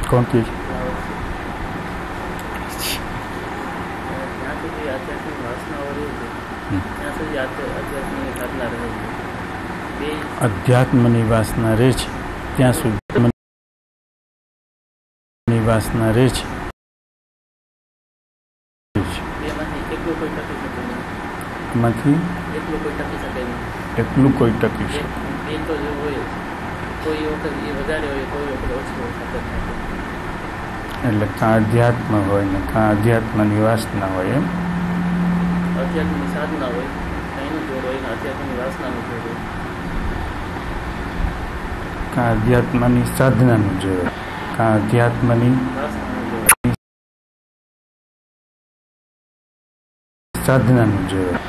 कौन चीज़? ત્યાં સુધી આધ્યાત્મિક વાસના હોય અધ્યાત્મની વાસના રહે છે ત્યાં સુધી વાસના રહે છે. એમાંથી એકલું કોઈ ટકી શકે. એટલે કાં અધ્યાત્મ હોય ને કાં અધ્યાત્મની વાસના હોય. એમ અધ્યાત્મની સાધના હોય એનું જોડ હોય ને અધ્યાત્મની વાસનાનું જોડ હોય. કાં અધ્યાત્મની સાધનાનું જોડ હોય કાં અધ્યાત્મની સાધનાનું જોડ હોય.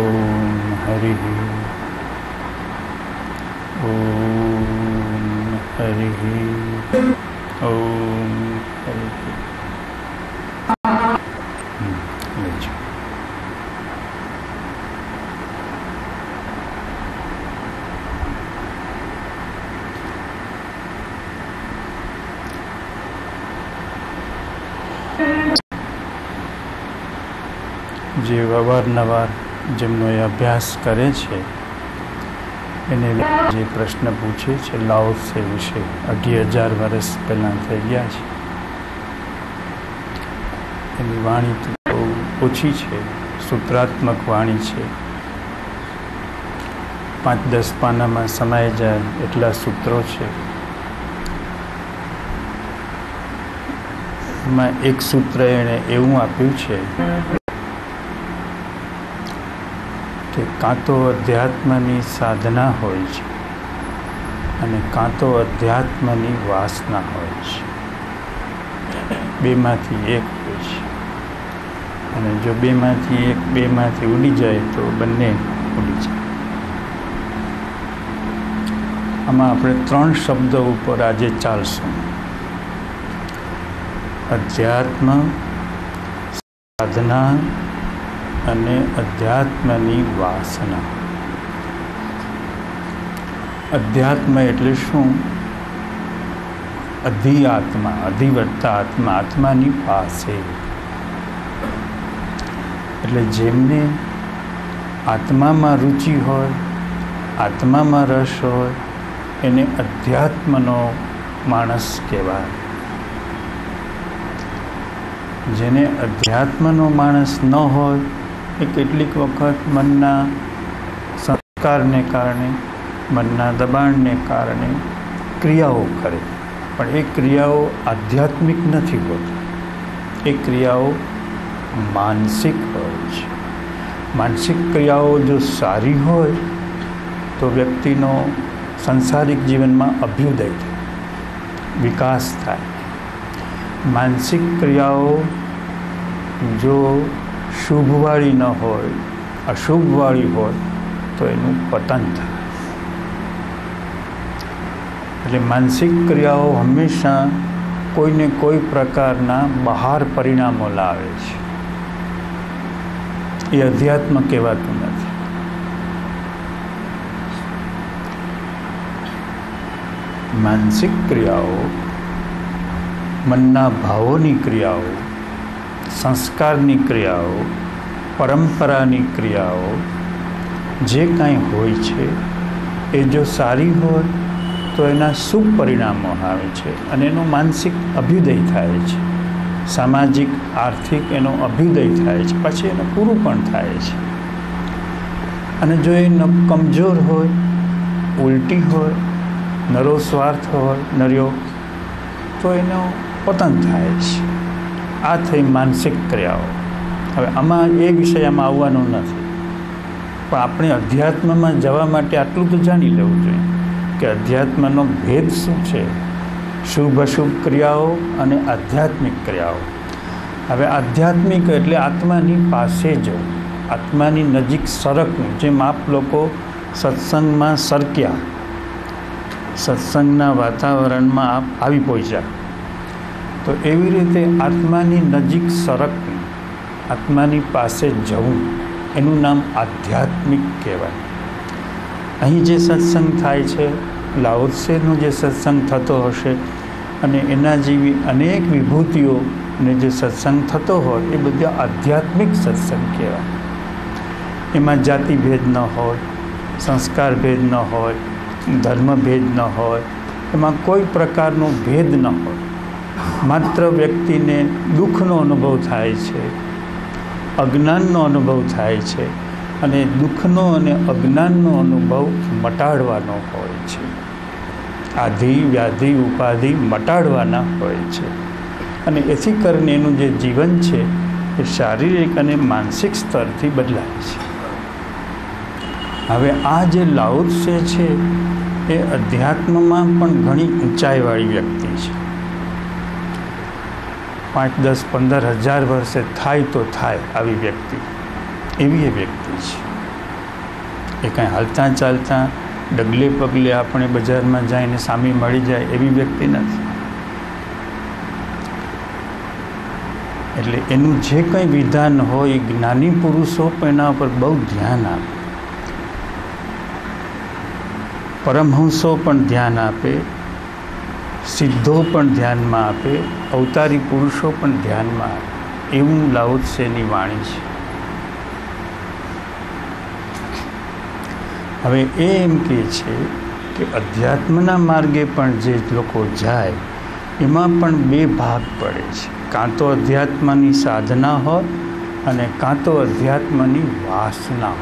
ઓમ હરિ ઓમ હરિ ઓમ હરિ. જે અવારનવાર જેમનો એ અભ્યાસ કરે છે એને જે પ્રશ્ન પૂછે છે લાઓ સે વિશે 25,000 વર્ષ પહેલાં થઈ ગયા છે. એની વાણી તો બહુ ઓછી છે, સૂત્રાત્મક વાણી છે. 5-10 પાનામાં સમાઈ જાય એટલા સૂત્રો છે. એમાં એક સૂત્ર એણે એવું આપ્યું છે કે કાં તો અધ્યાત્મની સાધના હોય છે અને કાં તો અધ્યાત્મની વાસના હોય છે. બેમાંથી એક હોય છે. અને જો બેમાંથી ઉડી જાય તો બંને ઉડી જાય. આમાં આપણે 3 શબ્દો ઉપર આજે ચાલશું: અધ્યાત્મ, સાધના અને અધ્યાત્મની વાસના. અધ્યાત્મ એટલે શું? આત્મા, અધિવત્તા આત્મા, આત્માની પાસે. એટલે જેમને આત્મામાં રુચિ હોય, આત્મામાં રસ હોય, એને અધ્યાત્મનો માણસ કહેવાય. જેને અધ્યાત્મનો માણસ ન હોય એ કેટલીક વખત મનના સંસ્કારને કારણે, મનના દબાણને કારણે ક્રિયાઓ કરે, પણ એ ક્રિયાઓ આધ્યાત્મિક નથી હોતી. એ ક્રિયાઓ માનસિક હોય છે. માનસિક ક્રિયાઓ જો સારી હોય તો વ્યક્તિનો સંસારિક જીવનમાં અભ્યુદય થાય, વિકાસ થાય. માનસિક ક્રિયાઓ જો શુભવાળી ન હોય, અશુભવાળી હોય તો એનું પતન થાય. એટલે માનસિક ક્રિયાઓ હંમેશા કોઈને કોઈ પ્રકારના બહાર પરિણામો લાવે છે. એ અધ્યાત્મ કહેવાતું નથી. માનસિક ક્રિયાઓ, મનના ભાવોની ક્રિયાઓ, સંસ્કારની ક્રિયાઓ, પરંપરાની ક્રિયાઓ જે કાંઈ હોય છે એ જો સારી હોય તો એના શુભ પરિણામો આવે છે અને એનો માનસિક અભ્યુદય થાય છે. સામાજિક, આર્થિક એનો અભ્યુદય થાય છે, પછી એનું પૂરું પણ થાય છે. અને જો એ કમજોર હોય, ઉલટી હોય, નરો સ્વાર્થ હોય, નર્યો, તો એનો પતન થાય છે. આ થઈ માનસિક ક્રિયાઓ. હવે આમાં એ વિષયમાં આવવાનું નથી, પણ આપણે અધ્યાત્મમાં જવા માટે આટલું તો જાણી લેવું જોઈએ કે અધ્યાત્મનો ભેદ શું છે, શુભ અશુભ ક્રિયાઓ અને આધ્યાત્મિક ક્રિયાઓ. હવે આધ્યાત્મિક એટલે આત્માની પાસે જવું, આત્માની નજીક સરકવું. જેમ આપ લોકો સત્સંગમાં સરક્યા, સત્સંગના વાતાવરણમાં આપ આવી પહોંચ્યા, તો એવી રીતે આત્માની નજીક સરકવું, આત્માની પાસે જવું, એનું નામ આધ્યાત્મિક કહેવાય. અહીં જે સત્સંગ થાય છે લાઓત્સેનો જે સત્સંગ થતો હશે અને એના જેવી અનેક વિભૂતિઓને જે સત્સંગ થતો હોય એ બધા આધ્યાત્મિક સત્સંગ કહેવાય. એમાં જાતિ ભેદ ન હોય, સંસ્કાર ભેદ ન હોય, ધર્મ ભેદ ન હોય, એમાં કોઈ પ્રકારનો ભેદ ન હોય. માત્ર વ્યક્તિને દુઃખનો અનુભવ થાય છે, અજ્ઞાનનો અનુભવ થાય છે અને દુઃખનો અને અજ્ઞાનનો અનુભવ મટાડવાનો હોય છે. આધિ વ્યાધિ ઉપાધિ મટાડવાના હોય છે અને એથી કરીને એનું જે જીવન છે એ શારીરિક અને માનસિક સ્તરથી બદલાય છે. હવે આ જે લાઓત્સે છે એ અધ્યાત્મમાં પણ ઘણી ઊંચાઈવાળી વ્યક્તિ છે. 5, 10, 15,000 વર્ષે થાય તો થાય આવી વ્યક્તિ, એવી એ વ્યક્તિ છે. એ કાંઈ હાલતા ચાલતા ડગલે પગલે આપણે બજારમાં જઈને સામે મળી જાય એવી વ્યક્તિ નથી. એટલે એનું જે કંઈ વિધાન હોય એ જ્ઞાની પુરુષો પણ એના ઉપર બહુ ધ્યાન આપે, પરમહંસો પણ ધ્યાન આપે, સિદ્ધો પણ ધ્યાનમાં આપે, અવતારી પુરુષો પણ ધ્યાનમાં આપે. એવું લાઓત્સેની વાણી છે. હવે એ એમ કહે છે કે અધ્યાત્મના માર્ગે પણ જે લોકો જાય એમાં પણ 2 ભાગ પડે છે. કાં તો અધ્યાત્મની સાધના હોય અને કાં તો અધ્યાત્મની વાસના.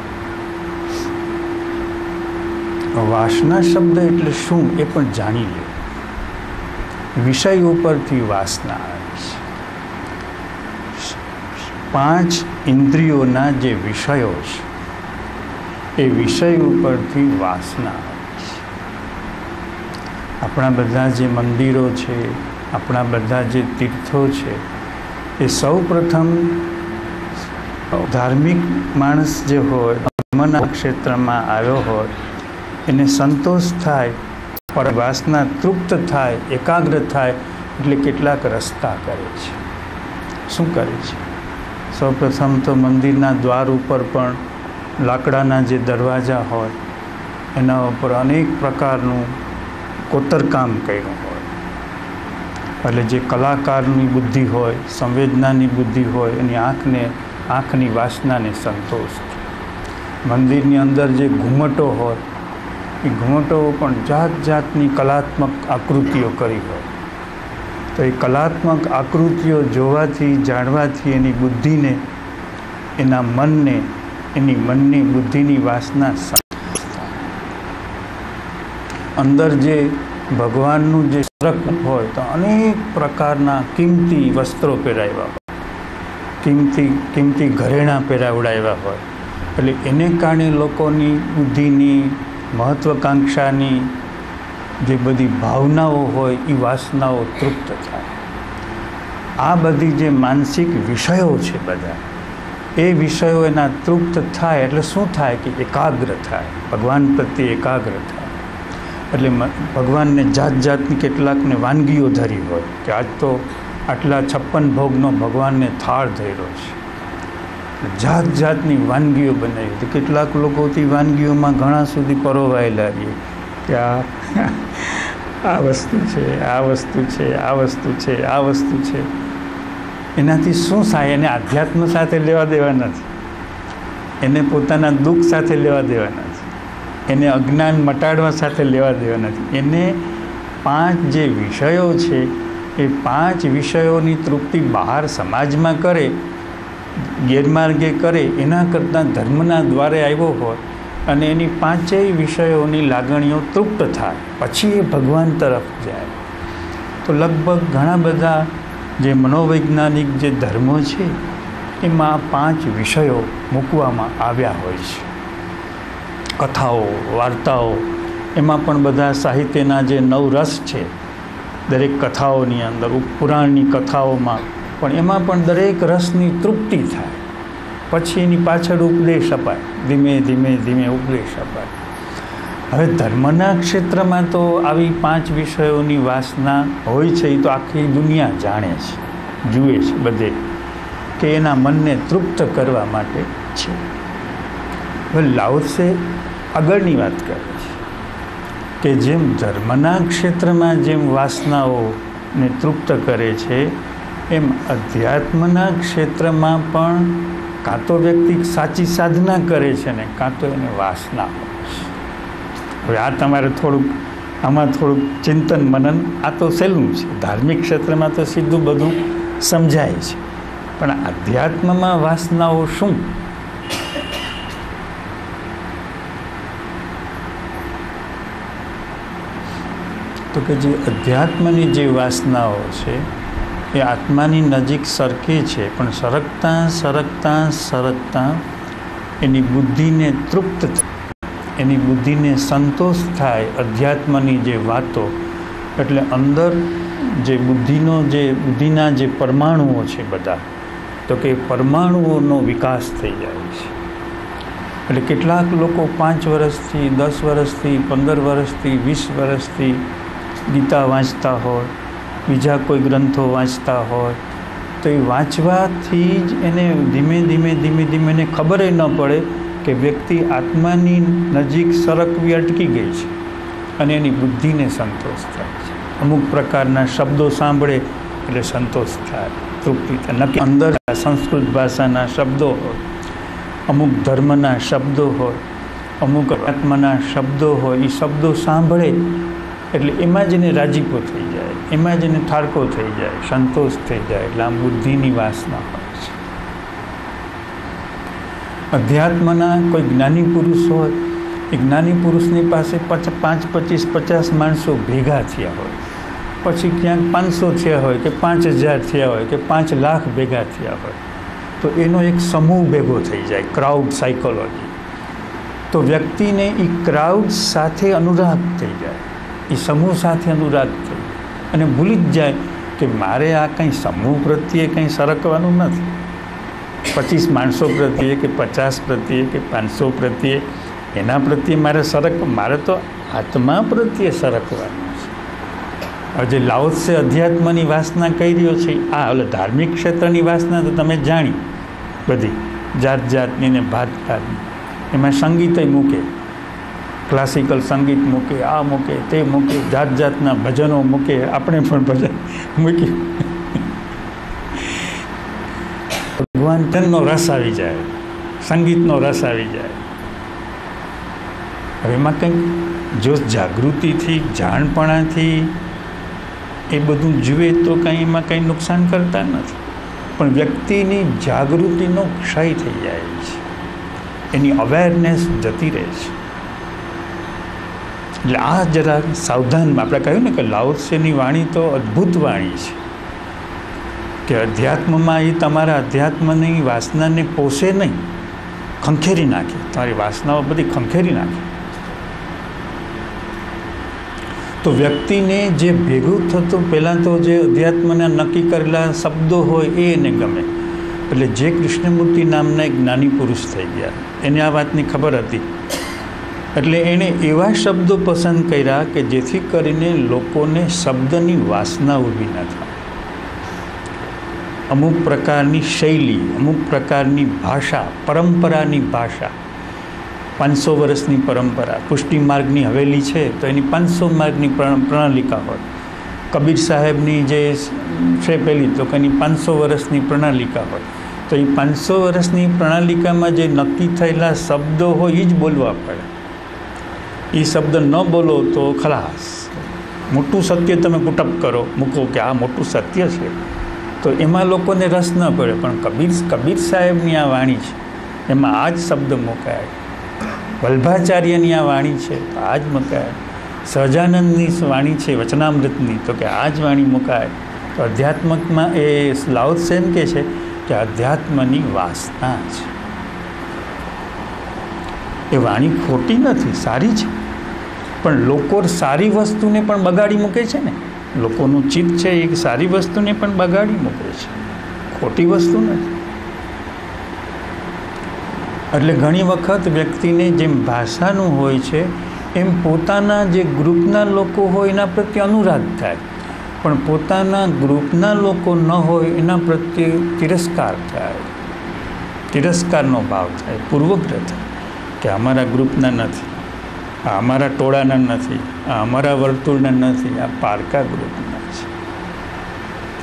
વાસના શબ્દ એટલે શું એ પણ જાણી લે. વિષય ઉપરથી વાસના આવે છે. 5 ઇન્દ્રિયોના જે વિષયો છે એ વિષય ઉપરથી વાસના આવે છે. આપણા બધા જે મંદિરો છે, આપણા બધા જે તીર્થો છે એ સૌ પ્રથમ ધાર્મિક માણસ જે હોય, ધર્મના ક્ષેત્રમાં આવ્યો હોય એને સંતોષ થાય, પર વાસના તૃપ્ત થાય, એકાગ્ર થાય એટલે કેટલાક રસ્તા કરે છે. શું કરે છે? સૌપ્રથમ તો મંદિરના દ્વાર ઉપર પણ લાકડાના જે દરવાજા હોય એના ઉપર અનેક પ્રકારનું કોતરકામ કર્યું હોય. એટલે જે કલાકારની બુદ્ધિ હોય, સંવેદનાની બુદ્ધિ હોય એની આંખની વાસનાને સંતોષ. મંદિરની અંદર જે ઘુમટો હોય એ ઘુમટો પણ જાત જાતની કલાત્મક આકૃતિઓ કરી હોય તો એ કલાત્મક આકૃતિઓ જોવાથી, જાણવાથી એની બુદ્ધિને, એના મનને, એની મનની બુદ્ધિની વાસના અંદર જે ભગવાનનું જે સ્વરૂપ હોય તો અનેક પ્રકારના કિંમતી વસ્ત્રો પહેરાવ્યા હોય, કિંમતી ઘરેણાં પહેરાવડાવ્યા હોય. એટલે એને કારણે લોકોની બુદ્ધિની, મહત્વાકાંક્ષાની જે બધી ભાવનાઓ હોય એ વાસનાઓ તૃપ્ત થાય. આ બધી જે માનસિક વિષયો છે બધા, એ વિષયો એના તૃપ્ત થાય એટલે શું થાય કે એકાગ્ર થાય, ભગવાન પ્રત્યે એકાગ્ર થાય. એટલે ભગવાનને જાત જાતની કેટલાકને વાનગીઓ ધરી હોય કે આજ તો આટલા 56 ભોગનો ભગવાનને થાળ ધર્યો છે, જાત જાતની વાનગીઓ બનાવી. તો કેટલાક લોકો તે વાનગીઓમાં ઘણા સુધી પરોવાયેલા રહીએ કે આ વસ્તુ છે, આ વસ્તુ છે, આ વસ્તુ છે, આ વસ્તુ છે. એનાથી શું થાય? એને આધ્યાત્મ સાથે લેવા દેવા નથી, એને પોતાના દુઃખ સાથે લેવા દેવા નથી, એને અજ્ઞાન મટાડવા સાથે લેવા દેવા નથી. એને 5 જે વિષયો છે એ 5 વિષયોની તૃપ્તિ બહાર સમાજમાં કરે, ગેરમાર્ગે કરે એના કરતાં ધર્મના દ્વારે આવ્યો હોય અને એની 5 વિષયોની લાગણીઓ તૃપ્ત થાય પછી એ ભગવાન તરફ જાય. તો લગભગ ઘણા બધા જે મનોવૈજ્ઞાનિક જે ધર્મો છે એમાં 5 વિષયો મૂકવામાં આવ્યા હોય છે. કથાઓ, વાર્તાઓ, એમાં પણ બધા સાહિત્યના જે 9 રસ છે દરેક કથાઓની અંદર, પુરાણની કથાઓમાં પણ એમાં પણ દરેક રસની તૃપ્તિ થાય પછી એની પાછળ ઉપદેશ અપાય, ધીમે ધીમે ધીમે ઉપદેશ અપાય. હવે ધર્મના ક્ષેત્રમાં તો આવી 5 વિષયોની વાસના હોય છે. એ તો આખી દુનિયા જાણે છે, જુએ છે બધે કે એના મનને તૃપ્ત કરવા માટે છે. હવે લાઓત્સે આગળની વાત કરે છે કે જેમ ધર્મના ક્ષેત્રમાં જેમ વાસનાઓને તૃપ્ત કરે છે, એમ અધ્યાત્મના ક્ષેત્રમાં પણ કાં તો વ્યક્તિ સાચી સાધના કરે છે ને કાં તો એને વાસના હોય છે. હવે આ તમારે આમાં થોડુંક ચિંતન મનન, આ તો સહેલું છે. ધાર્મિક ક્ષેત્રમાં તો સીધું બધું સમજાય છે, પણ અધ્યાત્મમાં વાસનાઓ શું? તો કે જે અધ્યાત્મની જે વાસનાઓ છે એ આત્માની નજીક સરકે છે, પણ સરકતા સરકતા સરકતા એની બુદ્ધિને તૃપ્ત થાય, એની બુદ્ધિને સંતોષ થાય અધ્યાત્મની જે વાતો. એટલે અંદર જે બુદ્ધિના જે પરમાણુઓ છે બધા, તો કે પરમાણુઓનો વિકાસ થઈ જાય છે. એટલે કેટલાક લોકો 5 વર્ષથી 10 વર્ષથી 15 વર્ષથી 20 વર્ષથી ગીતા વાંચતા હોય, બીજા કોઈ ગ્રંથો વાંચતા હોય, તો એ વાંચવાથી જ એને ધીમે ધીમે એને ખબર ન પડે કે વ્યક્તિ આત્માની નજીક સરકવી અટકી ગઈ છે અને એની બુદ્ધિને સંતોષ થાય છે. અમુક પ્રકારના શબ્દો સાંભળે એટલે સંતોષ થાય, તૃપ્તિ થાય. નક્કી અંદર સંસ્કૃત ભાષાના શબ્દો હોય, અમુક ધર્મના શબ્દો હોય, અમુક આત્માના શબ્દો હોય, એ શબ્દો સાંભળે એટલે એમાં જ એને રાજીપો થઈ જાય, એમાં જ એને ઠારકો થઈ જાય, સંતોષ થઈ જાય. એટલે આમ બુદ્ધિની વાસના હોય છે. અધ્યાત્મના કોઈ જ્ઞાની પુરુષ હોય, એ જ્ઞાની પુરુષની પાસે 5, 25, 50 માણસો ભેગા થયા હોય, પછી ક્યાંક 500 થયા હોય કે 5000 થયા હોય કે 5 લાખ ભેગા થયા હોય, તો એનો એક સમૂહ ભેગો થઈ જાય, ક્રાઉડ સાયકોલોજી. તો વ્યક્તિને એ ક્રાઉડ સાથે અનુરાગ થઈ જાય, એ સમૂહ સાથે અનુરાગ થઈ અને ભૂલી જ જાય કે મારે આ કંઈ સમૂહ પ્રત્યે કંઈ સરકવાનું નથી. 25 માણસો પ્રત્યે કે 50 પ્રત્યે કે 500 પ્રત્યે એના પ્રત્યે મારે તો આત્મા પ્રત્યે સરકવાનું છે. હવે જે લાઓત્સે અધ્યાત્મની વાસના કહી રહ્યો છે, આ એટલે ધાર્મિક ક્ષેત્રની વાસના તો તમે જાણી બધી જાત જાતની ને ભાત ભાતની. એમાં સંગીતય મૂકે, ક્લાસિકલ સંગીત મૂકે, આ મૂકે, તે મૂકે, જાત જાતના ભજનો મૂકે. આપણે પણ ભજન મૂક્યું. ભગવાનનો રસ આવી જાય, સંગીતનો રસ આવી જાય. હવે એમાં કંઈક જો જાગૃતિથી, જાણપણાથી એ બધું જુએ તો કંઈ એમાં કંઈ નુકસાન કરતા નથી, પણ વ્યક્તિની જાગૃતિનો ક્ષય થઈ જાય છે, એની અવેરનેસ જતી રહે છે. એટલે આ જરા સાવધાન. આપણે કહ્યું ને કે લાઓત્સેની વાણી તો અદ્ભુત વાણી છે કે અધ્યાત્મમાં એ તમારા અધ્યાત્મની વાસનાને પોષે નહીં, ખંખેરી નાખે. તમારી વાસનાઓ બધી ખંખેરી નાખે. તો વ્યક્તિને જે ભેગું થતું, પહેલાં તો જે અધ્યાત્મના નક્કી કરેલા શબ્દો હોય એ એને ગમે. એટલે જે કૃષ્ણમૂર્તિ નામના એક જ્ઞાની પુરુષ થઈ ગયા, એને આ વાતની ખબર હતી. એટલે એણે એવા શબ્દો પસંદ કર્યા કે જેથી કરીને લોકોને શબ્દની વાસના ઊભી ન થાય. અમુક પ્રકારની શૈલી, અમુક પ્રકારની ભાષા, પરંપરાની ભાષા, 500 વર્ષની પરંપરા. પુષ્ટિ માર્ગની હવેલી છે તો એની 500 માર્ગની પ્રણાલિકા હોય. કબીર સાહેબની જે છે પેલી, તો એની 500 વર્ષની પ્રણાલિકા હોય. તો એ 500 વર્ષની પ્રણાલિકામાં જે નક્કી થયેલા શબ્દો હોય એ જ બોલવા પડે. એ શબ્દ ન બોલો તો ખલાસ. મોટું સત્ય તમે પુટઅપ કરો, મૂકો કે આ મોટું સત્ય છે, તો એમાં લોકોને રસ ન પડે. પણ કબીર સાહેબની આ વાણી છે, એમાં આ જ શબ્દ મુકાય. વલ્ભાચાર્યની આ વાણી છે તો આ જ મુકાય. સહજાનંદની વાણી છે વચનામૃતની, તો કે આ જ વાણી મુકાય. તો અધ્યાત્મકમાં એ લાઓત્સે એમ કહે છે કે અધ્યાત્મની વાસના છે. એ વાણી ખોટી નથી, સારી છે, પણ લોકો સારી વસ્તુને પણ બગાડી મૂકે છે ને. લોકોનું ચિત્ત છે એ સારી વસ્તુને પણ બગાડી મૂકે છે, ખોટી વસ્તુ નથી. એટલે ઘણી વખત વ્યક્તિને જેમ ભાષાનું હોય છે એમ પોતાના જે ગ્રુપના લોકો હોય એના પ્રત્યે અનુરાગ થાય, પણ પોતાના ગ્રુપના લોકો ન હોય એના પ્રત્યે તિરસ્કાર થાય, તિરસ્કારનો ભાવ થાય, પૂર્વગ્રહ થાય કે અમારા ગ્રુપના નથી. આ અમારા ટોળાના નથી, આ અમારા વર્તુળના નથી, આ પારકા ગ્રુપના છે.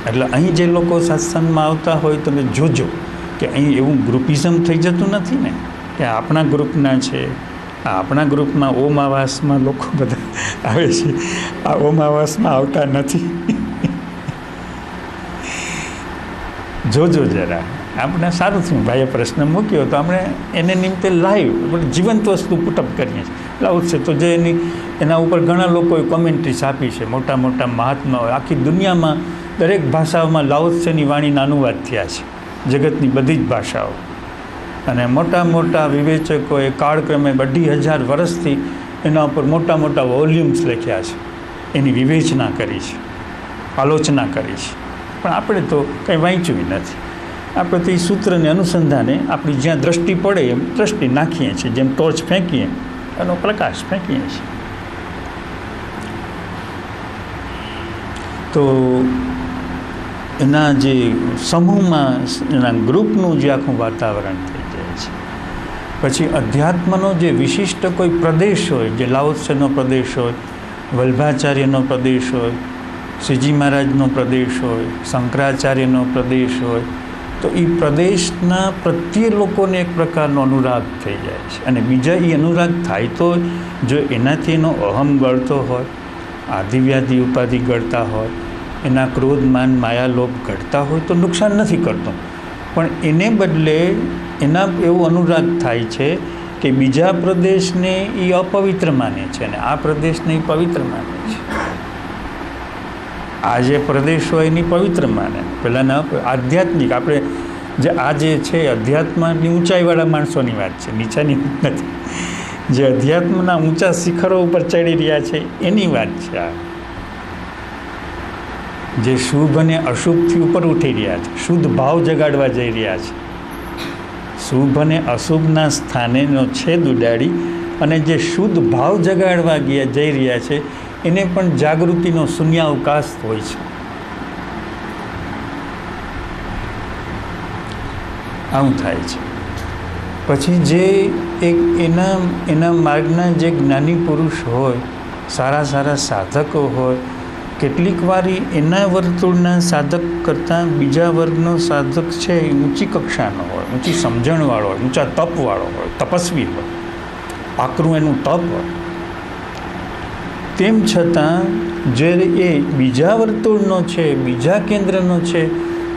એટલે અહીં જે લોકો સત્સંગમાં આવતા હોય તમે જોજો કે અહીં એવું ગ્રુપિઝમ થઈ જતું નથી ને કે આપણા ગ્રુપના છે, આપણા ગ્રુપમાં ઓમ આવાસમાં લોકો બધા આવે છે, આ ઓમ આવાસમાં આવતા નથી. જોજો જરા. આપણે સારું થયું ભાઈએ પ્રશ્ન મૂક્યો તો આપણે એને નિમિત્તે લાઈવ જીવંત વસ્તુ પુટઅપ કરીએ છીએ. લાવું છે તો જે એના ઉપર ઘણા લોકોએ કોમેન્ટ્રીસ આપી છે, મોટા મોટા મહાત્માઓ આખી દુનિયામાં દરેક ભાષાઓમાં લાઓત્સેની વાણીના અનુવાદ થયા છે, જગતની બધી જ ભાષાઓ. અને મોટા મોટા વિવેચકોએ કાળક્રમે 2,000 વર્ષથી એના ઉપર મોટા મોટા વોલ્યુમ્સ લખ્યા છે, એની વિવેચના કરી છે, આલોચના કરી છે. પણ આપણે તો કંઈ વાંચ્યું નથી. આપણે તો એ સૂત્રને અનુસંધાને આપણી જ્યાં દ્રષ્ટિ પડે એમ દ્રષ્ટિ નાખીએ છીએ, જેમ ટોર્ચ ફેંકીએ એનો પ્રકાશ ફેંકીએ છીએ. તો એના જે સમૂહમાં એના ગ્રુપનું જે આખું વાતાવરણ થઈ જાય છે. પછી અધ્યાત્મનો જે વિશિષ્ટ કોઈ પ્રદેશ હોય, જે લાઓત્સેનો પ્રદેશ હોય, વલ્ભાચાર્યનો પ્રદેશ હોય, શ્રીજી મહારાજનો પ્રદેશ હોય, શંકરાચાર્યનો પ્રદેશ હોય, તો એ પ્રદેશના પ્રત્યે લોકોને એક પ્રકારનો અનુરાગ થઈ જાય છે. અને બીજા એ અનુરાગ થાય તો જો એનાથી એનો અહમ ગળતો હોય, આદિવ્યાધિ ઉપાધિ ગળતા હોય, એના ક્રોધ માન માયા લોભ ઘટતા હોય તો નુકસાન નથી કરતો. પણ એને બદલે એના એવો અનુરાગ થાય છે કે બીજા પ્રદેશને એ અપવિત્ર માને છે અને આ પ્રદેશને એ પવિત્ર માને છે. આ જે પ્રદેશ હોય એની પવિત્ર માને. પહેલાંના આધ્યાત્મિક આપણે જે આ જે છે અધ્યાત્મની ઊંચાઈવાળા માણસોની વાત છે, નીચાની નથી. જે અધ્યાત્મના ઊંચા શિખરો ઉપર ચડી રહ્યા છે એની વાત છે આ. જે શુભ અને અશુભથી ઉપર ઉઠી રહ્યા છે, શુદ્ધ ભાવ જગાડવા જઈ રહ્યા છે, શુભ અને અશુભના સ્થાનેનો છેદ ઉડાડી અને જે શુદ્ધ ભાવ જગાડવા જઈ રહ્યા છે એને પણ જાગૃતિનો શૂન્યાવકાશ હોય છે. આવું થાય છે. પછી જે એક એના માર્ગના જે જ્ઞાની પુરુષ હોય, સારા સારા સાધકો હોય, કેટલીક વાર એના વર્તુળના સાધક કરતાં બીજા વર્ગનો સાધક છે એ ઊંચી કક્ષાનો હોય, ઊંચી સમજણવાળો હોય, ઊંચા તપવાળો હોય, તપસ્વી હોય, આકરું એનું તપ હોય. તેમ છતાં જે એ બીજા વર્તુળનો છે, બીજા કેન્દ્રનો છે,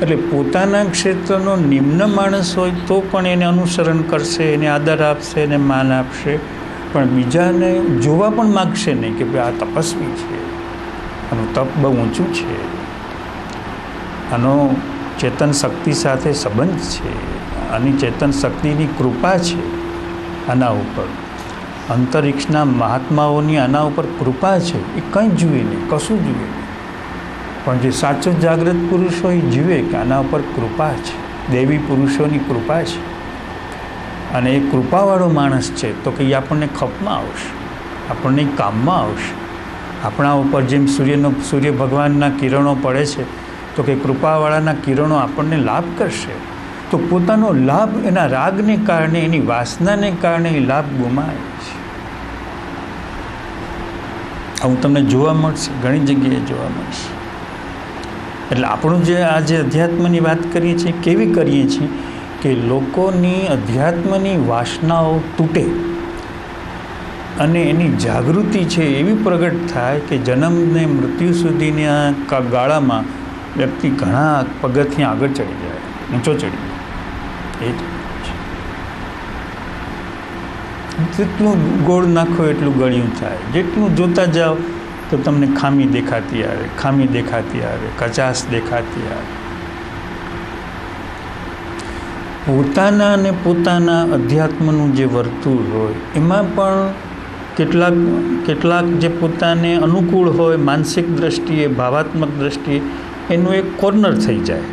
એટલે પોતાના ક્ષેત્રનો નિમ્ન માણસ હોય તો પણ એને અનુસરણ કરશે, એને આદર આપશે, એને માન આપશે, પણ બીજાને જોવા પણ માગશે નહીં કે ભાઈ આ તપસ્વી છે, આનું તપ બહુ ઊંચું છે, આનો ચેતન શક્તિ સાથે સંબંધ છે, આની ચેતન શક્તિની કૃપા છે આના ઉપર, અંતરિક્ષના મહાત્માઓની આના ઉપર કૃપા છે, એ કંઈ જુએ નહીં, કશું જુએ નહીં. પણ જે સાચો જાગૃત પુરુષ હોય એ જુએ કે આના ઉપર કૃપા છે, દેવી પુરુષોની કૃપા છે. અને એ કૃપાવાળો માણસ છે તો કે એ આપણને ખપમાં આવશે, આપણને કામમાં આવશે. આપણા ઉપર જેમ સૂર્ય ભગવાનના કિરણો પડે છે તો કે કૃપાવાળાના કિરણો આપણને લાભ કરશે. તો પોતાનો લાભ એના રાગને કારણે, એની વાસનાને કારણે એ લાભ ગુમાવે છે. આવું તમને જોવા મળશે, ઘણી જગ્યાએ જોવા મળશે. એટલે આપણું જે આ જે અધ્યાત્મની વાત કરીએ છીએ કેવી કરીએ છીએ કે લોકોની અધ્યાત્મની વાસનાઓ તૂટે અને એની જાગૃતિ છે એવી પ્રગટ થાય કે જન્મને મૃત્યુ સુધીના ગાળામાં વ્યક્તિ ઘણા પગથિયાં આગળ ચડી જાય, ઊંચો ચડી જાય. એ જ છે. જેટલું ગોળ નાખો એટલું ગળ્યું થાય. જેટલું જોતા જાઓ તો તમને ખામી દેખાતી આવે, ખામી દેખાતી આવે, કચાશ દેખાતી આવે. પોતાના અને પોતાના અધ્યાત્મનું જે વર્તુળ હોય એમાં પણ કેટલાક જે પોતાને અનુકૂળ હોય, માનસિક દ્રષ્ટિએ, ભાવાત્મક દ્રષ્ટિએ એનું એક કોર્નર થઈ જાય.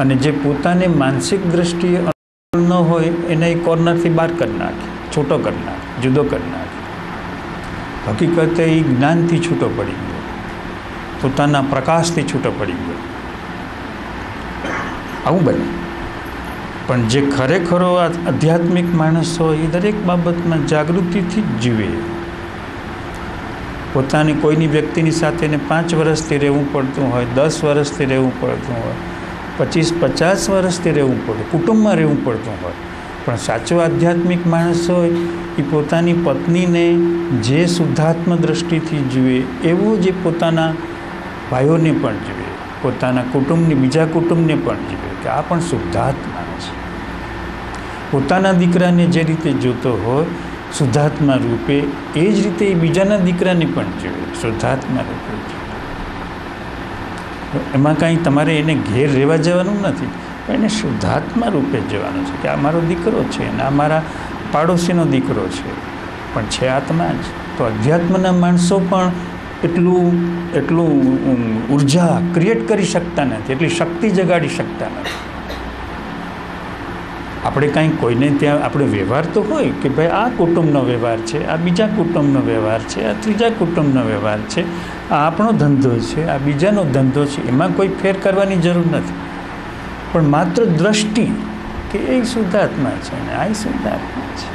અને જે પોતાને માનસિક દ્રષ્ટિએ અનુકૂળ ન હોય એને એ કોર્નરથી બહાર કરી નાખે, છૂટો કરી નાખે, જુદો કરી નાખે. હકીકતે એ જ્ઞાનથી છૂટો પડી ગયો, પોતાના પ્રકાશથી છૂટો પડી ગયો. આવું બને. પણ જે ખરેખરો આધ્યાત્મિક માણસ હોય એ દરેક બાબતમાં જાગૃતિથી જ જીવે. પોતાની કોઈની વ્યક્તિની સાથે એને 5 વર્ષથી રહેવું પડતું હોય, 10 વર્ષથી રહેવું પડતું હોય, 25-50 વર્ષથી રહેવું પડે, કુટુંબમાં રહેવું પડતું હોય, પણ સાચો આધ્યાત્મિક માણસ હોય એ પોતાની પત્નીને જે શુદ્ધાત્મ દ્રષ્ટિથી જુએ એવું જે પોતાના ભાઈઓને પણ જુએ, પોતાના કુટુંબની બીજા કુટુંબને પણ જુએ કે આ પણ શુદ્ધાત્મા છે. પોતાના દીકરાને જે રીતે જોતો હોય શુદ્ધાત્મા રૂપે, એ જ રીતે એ બીજાના દીકરાને પણ જુએ શુદ્ધાત્મા રૂપે. એમાં કાંઈ તમારે એને ઘેર રહેવા જવાનું નથી, પણ એને શુદ્ધાત્મા રૂપે જવાનું છે કે આ મારો દીકરો છે અને આ મારા પાડોશીનો દીકરો છે, પણ છે આત્મા જ. તો અધ્યાત્મના માણસો પણ એટલું ઉર્જા ક્રિએટ કરી શકતા નથી, એટલી શક્તિ જગાડી શકતા નથી. આપણે કાંઈ કોઈને ત્યાં આપણે વ્યવહાર તો હોય કે ભાઈ આ કુટુંબનો વ્યવહાર છે, આ બીજા કુટુંબનો વ્યવહાર છે, આ ત્રીજા કુટુંબનો વ્યવહાર છે, આ આપણો ધંધો છે, આ બીજાનો ધંધો છે, એમાં કોઈ ફેર કરવાની જરૂર નથી. પણ માત્ર દ્રષ્ટિ કે એ શુદ્ધાત્મા છે ને આ શુદ્ધાત્મા છે.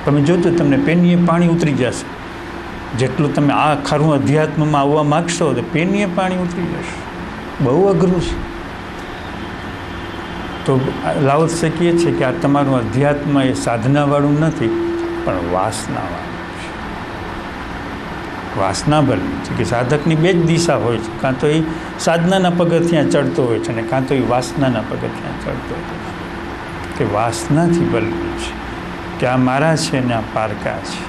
તમે જોજો તમને પેનીએ પાણી ઉતરી જશે. જેટલું તમે આ ખરું અધ્યાત્મમાં આવવા માગશો તો પેનીએ પાણી ઉતરી જશે. બહુ અઘરું છે. તો લાવો શકીએ છીએ કે આ તમારું અધ્યાત્મ એ સાધનાવાળું નથી, પણ વાસનાવાળું છે. વાસનાભર્યું છે કે સાધકની 2 જ દિશા હોય છે, કાં તો એ સાધનાના પગથિયાં ચડતો હોય છે અને કાં તો એ વાસનાના પગથિયાં ચડતો હોય છે. કે વાસનાથી બનવું છે કે આ મારા છે ને આ પારકા છે.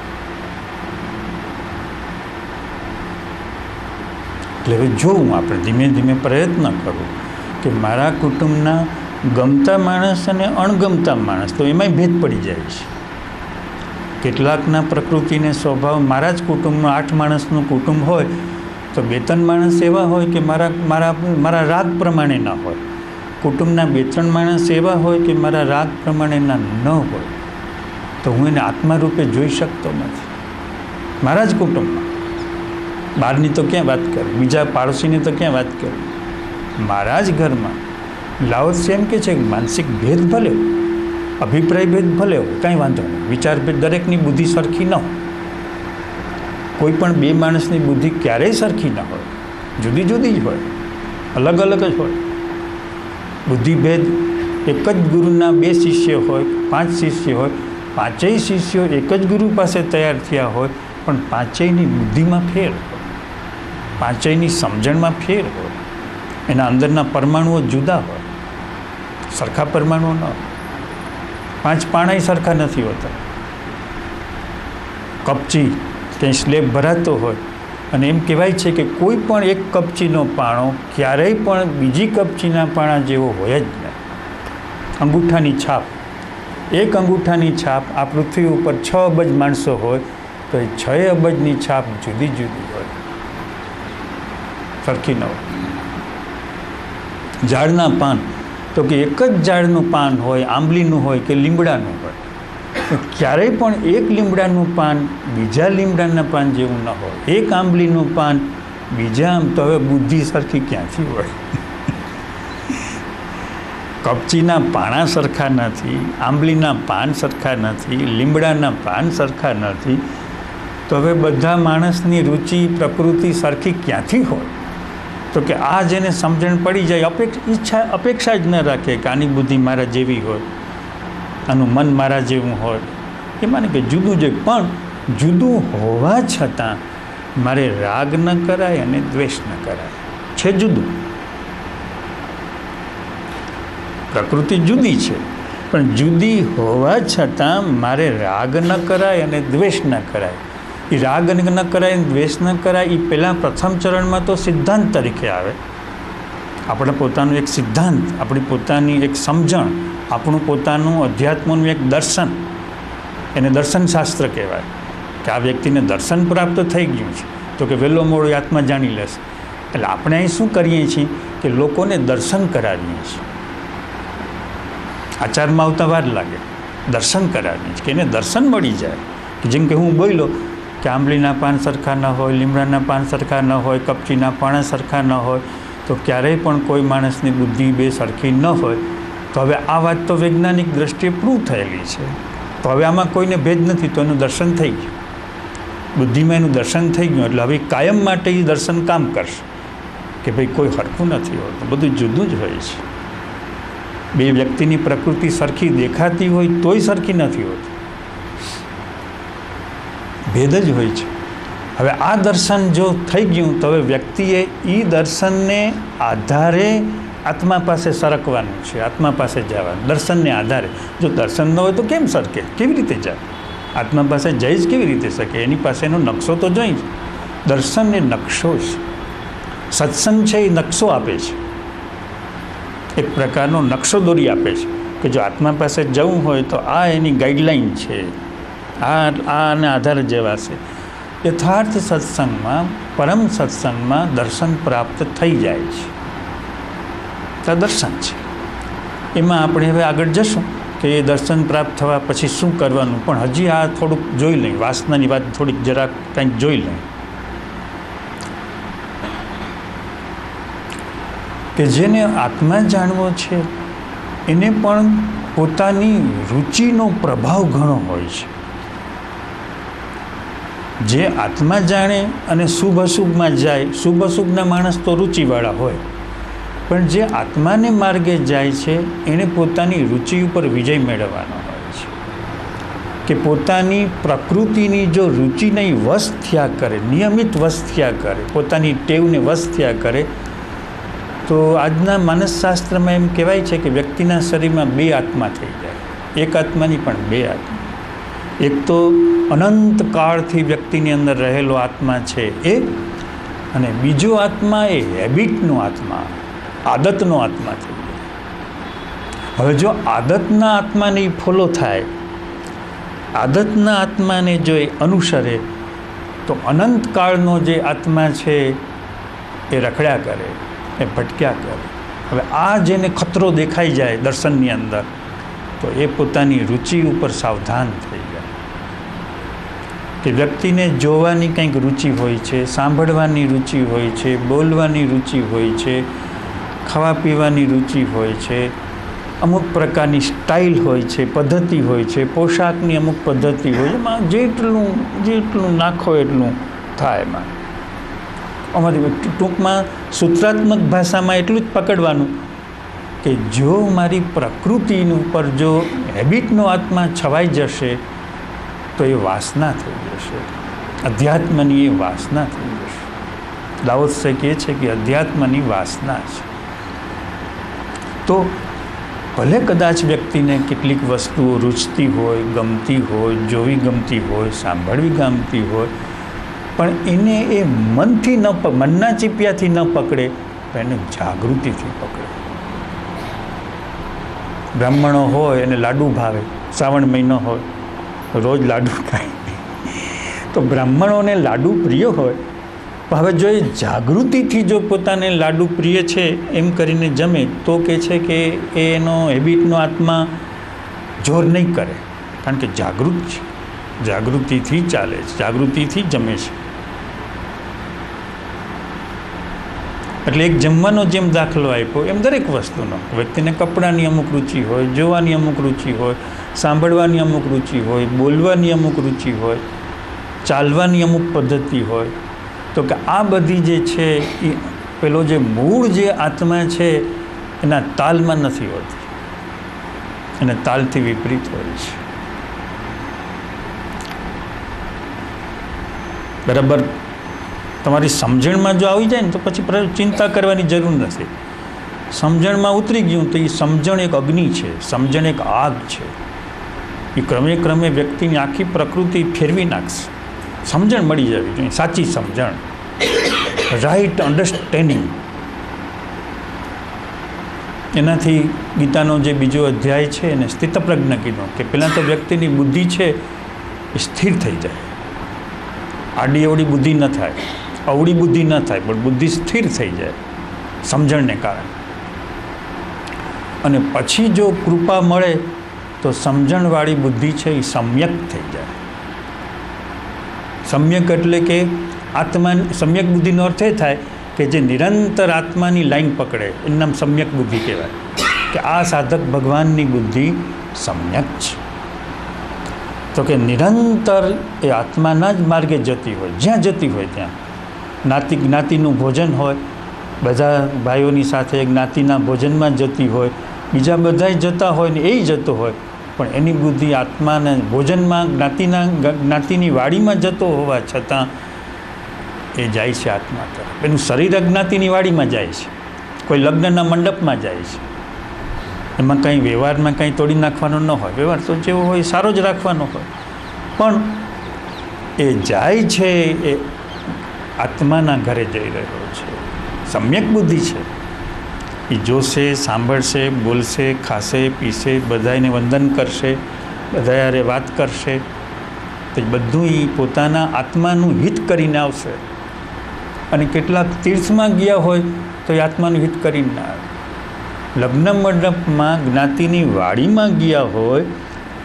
એટલે હવે જોવું આપણે ધીમે ધીમે પ્રયત્ન કરવો કે મારા કુટુંબના ગમતા માણસ અને અણગમતા માણસ, તો એમાંય ભેદ પડી જાય છે. કેટલાકના પ્રકૃતિને સ્વભાવ, મારા જ કુટુંબમાં 8 માણસનું કુટુંબ હોય તો 2-3 માણસ એવા હોય કે મારા રાગ પ્રમાણેના હોય. કુટુંબના 2-3 માણસ એવા હોય કે મારા રાગ પ્રમાણેના ન હોય, તો હું એને આત્મા રૂપે જોઈ શકતો નથી. મારા જ કુટુંબમાં, બહારની તો ક્યાં વાત કરું, બીજા પાડોશીની તો ક્યાં વાત કરું, મારા જ ઘરમાં લાવો એમ કે છે માનસિક ભેદ ભલે, અભિપ્રાય ભેદ ભલે હોય, કાંઈ વાંધો નહીં. વિચાર ભેદ, દરેકની બુદ્ધિ સરખી ન હોય. કોઈ પણ 2 માણસની બુદ્ધિ ક્યારેય સરખી ન હોય, જુદી જુદી જ હોય, અલગ અલગ જ હોય. બુદ્ધિભેદ, એક જ ગુરુના 2 શિષ્ય હોય, 5 શિષ્ય હોય, 5 શિષ્યો એક જ ગુરુ પાસે તૈયાર થયા હોય, પણ 5ની બુદ્ધિમાં ફેર હોય, 5ની સમજણમાં ફેર હોય, એના અંદરના પરમાણુઓ જુદા હોય, સરખા પરમાણુઓ ન હોય. 5 પાણાય સરખા નથી હોતા. કપચી ક્યાંય સ્લેબ ભરાતો હોય અને એમ કહેવાય છે કે કોઈ પણ એક કપચીનો પાણો ક્યારેય પણ બીજી કપચીના પાણા જેવો હોય જ નહીં. અંગૂઠાની છાપ, એક અંગૂઠાની છાપ આ પૃથ્વી ઉપર 6 અબજ માણસો હોય તો એ 6 અબજની છાપ જુદી જુદી હોય, સરખી ન હોય. ઝાડના પાન, તો કે એક જ ઝાડનું પાન હોય, આંબલીનું હોય કે લીમડાનું હોય, ક્યારેય પણ એક લીમડાનું પાન બીજા લીમડાના પાન જેવું ન હોય. એક આંબલીનું પાન બીજા, આમ તો હવે બુદ્ધિ સરખી ક્યાંથી હોય? કપચીના પાણા સરખા નથી, આંબલીના પાન સરખા નથી, લીમડાના પાન સરખા નથી, તો હવે બધા માણસની રુચિ પ્રકૃતિ સરખી ક્યાંથી હોય? તો કે આ જેને સમજણ પડી જાય, અપેક્ષા જ ન રાખે કે આની બુદ્ધિ મારા જેવી હોય, આનું મન મારા જેવું હોય, એ માને કે જુદું જ. પણ જુદું હોવા છતાં મારે રાગ ન કરાય અને દ્વેષ ન કરાય, છે જુદું. પ્રકૃતિ જુદી છે, પણ જુદી હોવા છતાં મારે રાગ ન કરાય અને દ્વેષ ન કરાય. એ રાગ ન કરાય, દ્વેષ ન કરાય, એ પહેલાં પ્રથમ ચરણમાં તો સિદ્ધાંત તરીકે આવે. આપણે પોતાનું એક સિદ્ધાંત, આપણી પોતાની એક સમજણ, આપણું પોતાનું અધ્યાત્મનું એક દર્શન, એને દર્શનશાસ્ત્ર કહેવાય. કે આ વ્યક્તિને દર્શન પ્રાપ્ત થઈ ગયું છે તો કે વહેલો મોડો આત્મા જાણી લેશે. એટલે આપણે અહીં શું કરીએ છીએ કે લોકોને દર્શન કરાવીએ છીએ. આચારમાં આવતા વાર લાગે, દર્શન કરાવીએ છીએ કે એને દર્શન મળી જાય. કે જેમ કે હું બોલ્યો કે આંબલીના પાન સરખા ન હોય, લીમડાના પાન સરખા ન હોય, કપચીના પાણા સરખા ન હોય, તો ક્યારેય પણ કોઈ માણસની બુદ્ધિ 2 સરખી ન હોય. તો હવે આ વાત તો વૈજ્ઞાનિક દ્રષ્ટિએ પ્રૂવ થયેલી છે, તો હવે આમાં કોઈને ભેદ નથી, તો એનું દર્શન થઈ ગયું, બુદ્ધિમાં એનું દર્શન થઈ ગયું. એટલે હવે કાયમ માટે એ દર્શન કામ કરશે કે ભાઈ કોઈ હરખું નથી હોતું, બધું જુદું જ હોય છે. બે વ્યક્તિની પ્રકૃતિ સરખી દેખાતી હોય તોય સરખી નથી હોતી, ભેદ જ હોય છે. હવે આ દર્શન જો થઈ ગયું તો હવે વ્યક્તિએ એ દર્શનને આધારે આત્મા પાસે સરકવાનું છે, આત્મા પાસે જવાનું દર્શનને આધારે. જો દર્શન ન હોય તો કેમ સરકે, કેવી રીતે જાય? આત્મા પાસે જઈ જ કેવી રીતે શકે? એની પાસે એનો નકશો તો જોઈ જ. દર્શન એ નકશો છે, સત્સંગ છે એ નકશો આપે છે, એક પ્રકારનો નકશો દોરી આપે છે કે જો આત્મા પાસે જવું હોય તો આ એની ગાઈડલાઈન છે, આને આધારે જવાશે. યથાર્થ સત્સંગમાં, પરમ સત્સંગમાં દર્શન પ્રાપ્ત થઈ જાય છે, આ દર્શન છે. એમાં આપણે હવે આગળ જશું કે એ દર્શન પ્રાપ્ત થવા પછી શું કરવાનું, પણ હજી આ થોડુંક જોઈ લઈએ, વાસનાની વાત થોડીક જરાક કંઈક જોઈ લઈએ કે જેને આત્મા જાણવો છે એને પણ પોતાની રુચિનો પ્રભાવ ઘણો હોય છે. જે આત્મા જાણે અને શુભ અશુભમાં જાય, શુભ અશુભના માણસ તો રુચિવાળા હોય, પણ જે આત્માને માર્ગે જાય છે એણે પોતાની રુચિ ઉપર વિજય મેળવવાનો હોય છે કે પોતાની પ્રકૃતિની જો રુચિને વશ થયા કરે, નિયમિત વશ થયા કરે, પોતાની ટેવને વશ થયા કરે, તો આજના માનસશાસ્ત્રમાં એમ કહેવાય છે કે વ્યક્તિના શરીરમાં બે આત્મા થઈ જાય, એક આત્માની પણ બે આત્મા. એક તો અનંત કાળથી વ્યક્તિની અંદર રહેલો આત્મા છે એ, અને બીજો આત્મા એ હેબિટનો આત્મા, આદતનો આત્મા થઈ જાય. હવે જો આદતના આત્માને ફોલો થાય, આદતના આત્માને જો એ અનુસરે તો અનંત કાળનો જે આત્મા છે એ રખડ્યા કરે, એ ભટક્યા કરે. હવે આ જેને ખતરો દેખાઈ જાય દર્શનની અંદર, તો એ પોતાની રુચિ ઉપર સાવધાન થઈ જાય કે વ્યક્તિને જોવાની કંઈક રુચિ હોય છે, સાંભળવાની રુચિ હોય છે, બોલવાની રુચિ હોય છે, ખાવા પીવાની રુચિ હોય છે, અમુક પ્રકારની સ્ટાઇલ હોય છે, પદ્ધતિ હોય છે, પોશાકની અમુક પદ્ધતિ હોય, એમાં જેટલું નાખો એટલું થાય. એમાં અમારી ટૂંકમાં સૂત્રાત્મક ભાષામાં એટલું જ પકડવાનું કે જો મારી પ્રકૃતિની ઉપર જો હેબિટનો આત્મા છવાઈ જશે તો એ વાસના થઈ જશે, અધ્યાત્મની એ વાસના થઈ જશે. દાઉદ સે કહે છે કે અધ્યાત્મની વાસના છે. તો ભલે કદાચ વ્યક્તિને કેટલીક વસ્તુઓ રૂચતી હોય, ગમતી હોય, જોવી ગમતી હોય, સાંભળવી ગમતી હોય, પણ એને એ મનથી મનના ચીપિયાથી ન પકડે, એને જાગૃતિથી પકડે. બ્રાહ્મણો હોય એને લાડુ ભાવે, શ્રાવણ મહિનો હોય રોજ લાડુ ખાય, તો બ્રાહ્મણોને લાડુ પ્રિય હોય, પણ હવે જો એ જાગૃતિથી જો પોતાને લાડુ પ્રિય છે એમ કરીને જમે તો કહે છે કે એનો હેબિટનો આત્મા જોર નહીં કરે, કારણ કે જાગૃત છે, જાગૃતિથી ચાલે છે, જાગૃતિથી જમે છે. એટલે એક જમવાનો જેમ દાખલો આપ્યો એમ દરેક વસ્તુનો, વ્યક્તિને કપડાની અમુક રુચિ હોય, જોવાની અમુક રુચિ હોય, સાંભળવાની અમુક રુચિ હોય, બોલવાની અમુક રુચિ હોય, ચાલવાની અમુક પદ્ધતિ હોય, તો કે આ બધી જે છે એ પેલો જે મૂળ જે આત્મા છે એના તાલમાં નથી હોતી, એને તાલથી વિપરીત હોય છે. બરાબર તમારી સમજણમાં જો આવી જાય ને તો પછી ચિંતા કરવાની જરૂર નથી. સમજણમાં ઉતરી ગયું તો એ સમજણ એક અગ્નિ છે, સમજણ એક આગ છે, એ ક્રમે ક્રમે વ્યક્તિની આખી પ્રકૃતિ ફેરવી નાખશે. સમજણ મળી જવી જોઈએ, સાચી સમજણ, રાઈટ અન્ડરસ્ટેન્ડિંગ. એનાથી ગીતાનો જે બીજો અધ્યાય છે એને સ્થિતપ્રજ્ઞ કીધો કે પહેલાં તો વ્યક્તિની બુદ્ધિ છે એ સ્થિર થઈ જાય, આડી અવળી બુદ્ધિ ન થાય, અવળી બુદ્ધિ ન થાય, પણ બુદ્ધિ સ્થિર થઈ જાય સમજણને કારણે. અને પછી જો કૃપા મળે તો સમજણવાળી બુદ્ધિ છે એ સમ્યક થઈ જાય. સમ્યક એટલે કે આત્મા, સમ્યક બુદ્ધિનો અર્થ એ થાય કે જે નિરંતર આત્માની લાઈન પકડે, એનું નામ સમ્યક બુદ્ધિ કહેવાય. કે આ સાધક ભગવાનની બુદ્ધિ સમ્યક છે. તો કે નિરંતર એ આત્માના જ માર્ગે જતી હોય, જ્યાં જતી હોય ત્યાં. જ્ઞાતિનું ભોજન હોય, બધા ભાઈઓની સાથે જ્ઞાતિના ભોજનમાં જતી હોય, બીજા બધાય જતા હોય ને એ જતો હોય, પણ એની બુદ્ધિ આત્માને ભોજનમાં જ્ઞાતિની વાડીમાં જતો હોવા છતાં એ જાય છે આત્મા તરફ. એનું શરીર જ્ઞાતિની વાડીમાં જાય છે, કોઈ લગ્નના મંડપમાં જાય છે. એમાં કંઈ વ્યવહારમાં કંઈ તોડી નાખવાનો ન હોય, વ્યવહાર તો જેવો હોય સારો જ રાખવાનો હોય, પણ એ જાય છે એ આત્માના ઘરે જઈ રહ્યો છે. સમ્યક બુદ્ધિ છે. એ જોશે, સાંભળશે, બોલશે, ખાશે, પીશે, બધાને વંદન કરશે, બધા યારે વાત કરશે, તો બધું એ પોતાના આત્માનું હિત કરીને આવશે. અને કેટલાક તીર્થમાં ગયા હોય તો એ આત્માનું હિત કરીને ના આવે. લગ્ન મંડપમાં જ્ઞાતિની વાડીમાં ગયા હોય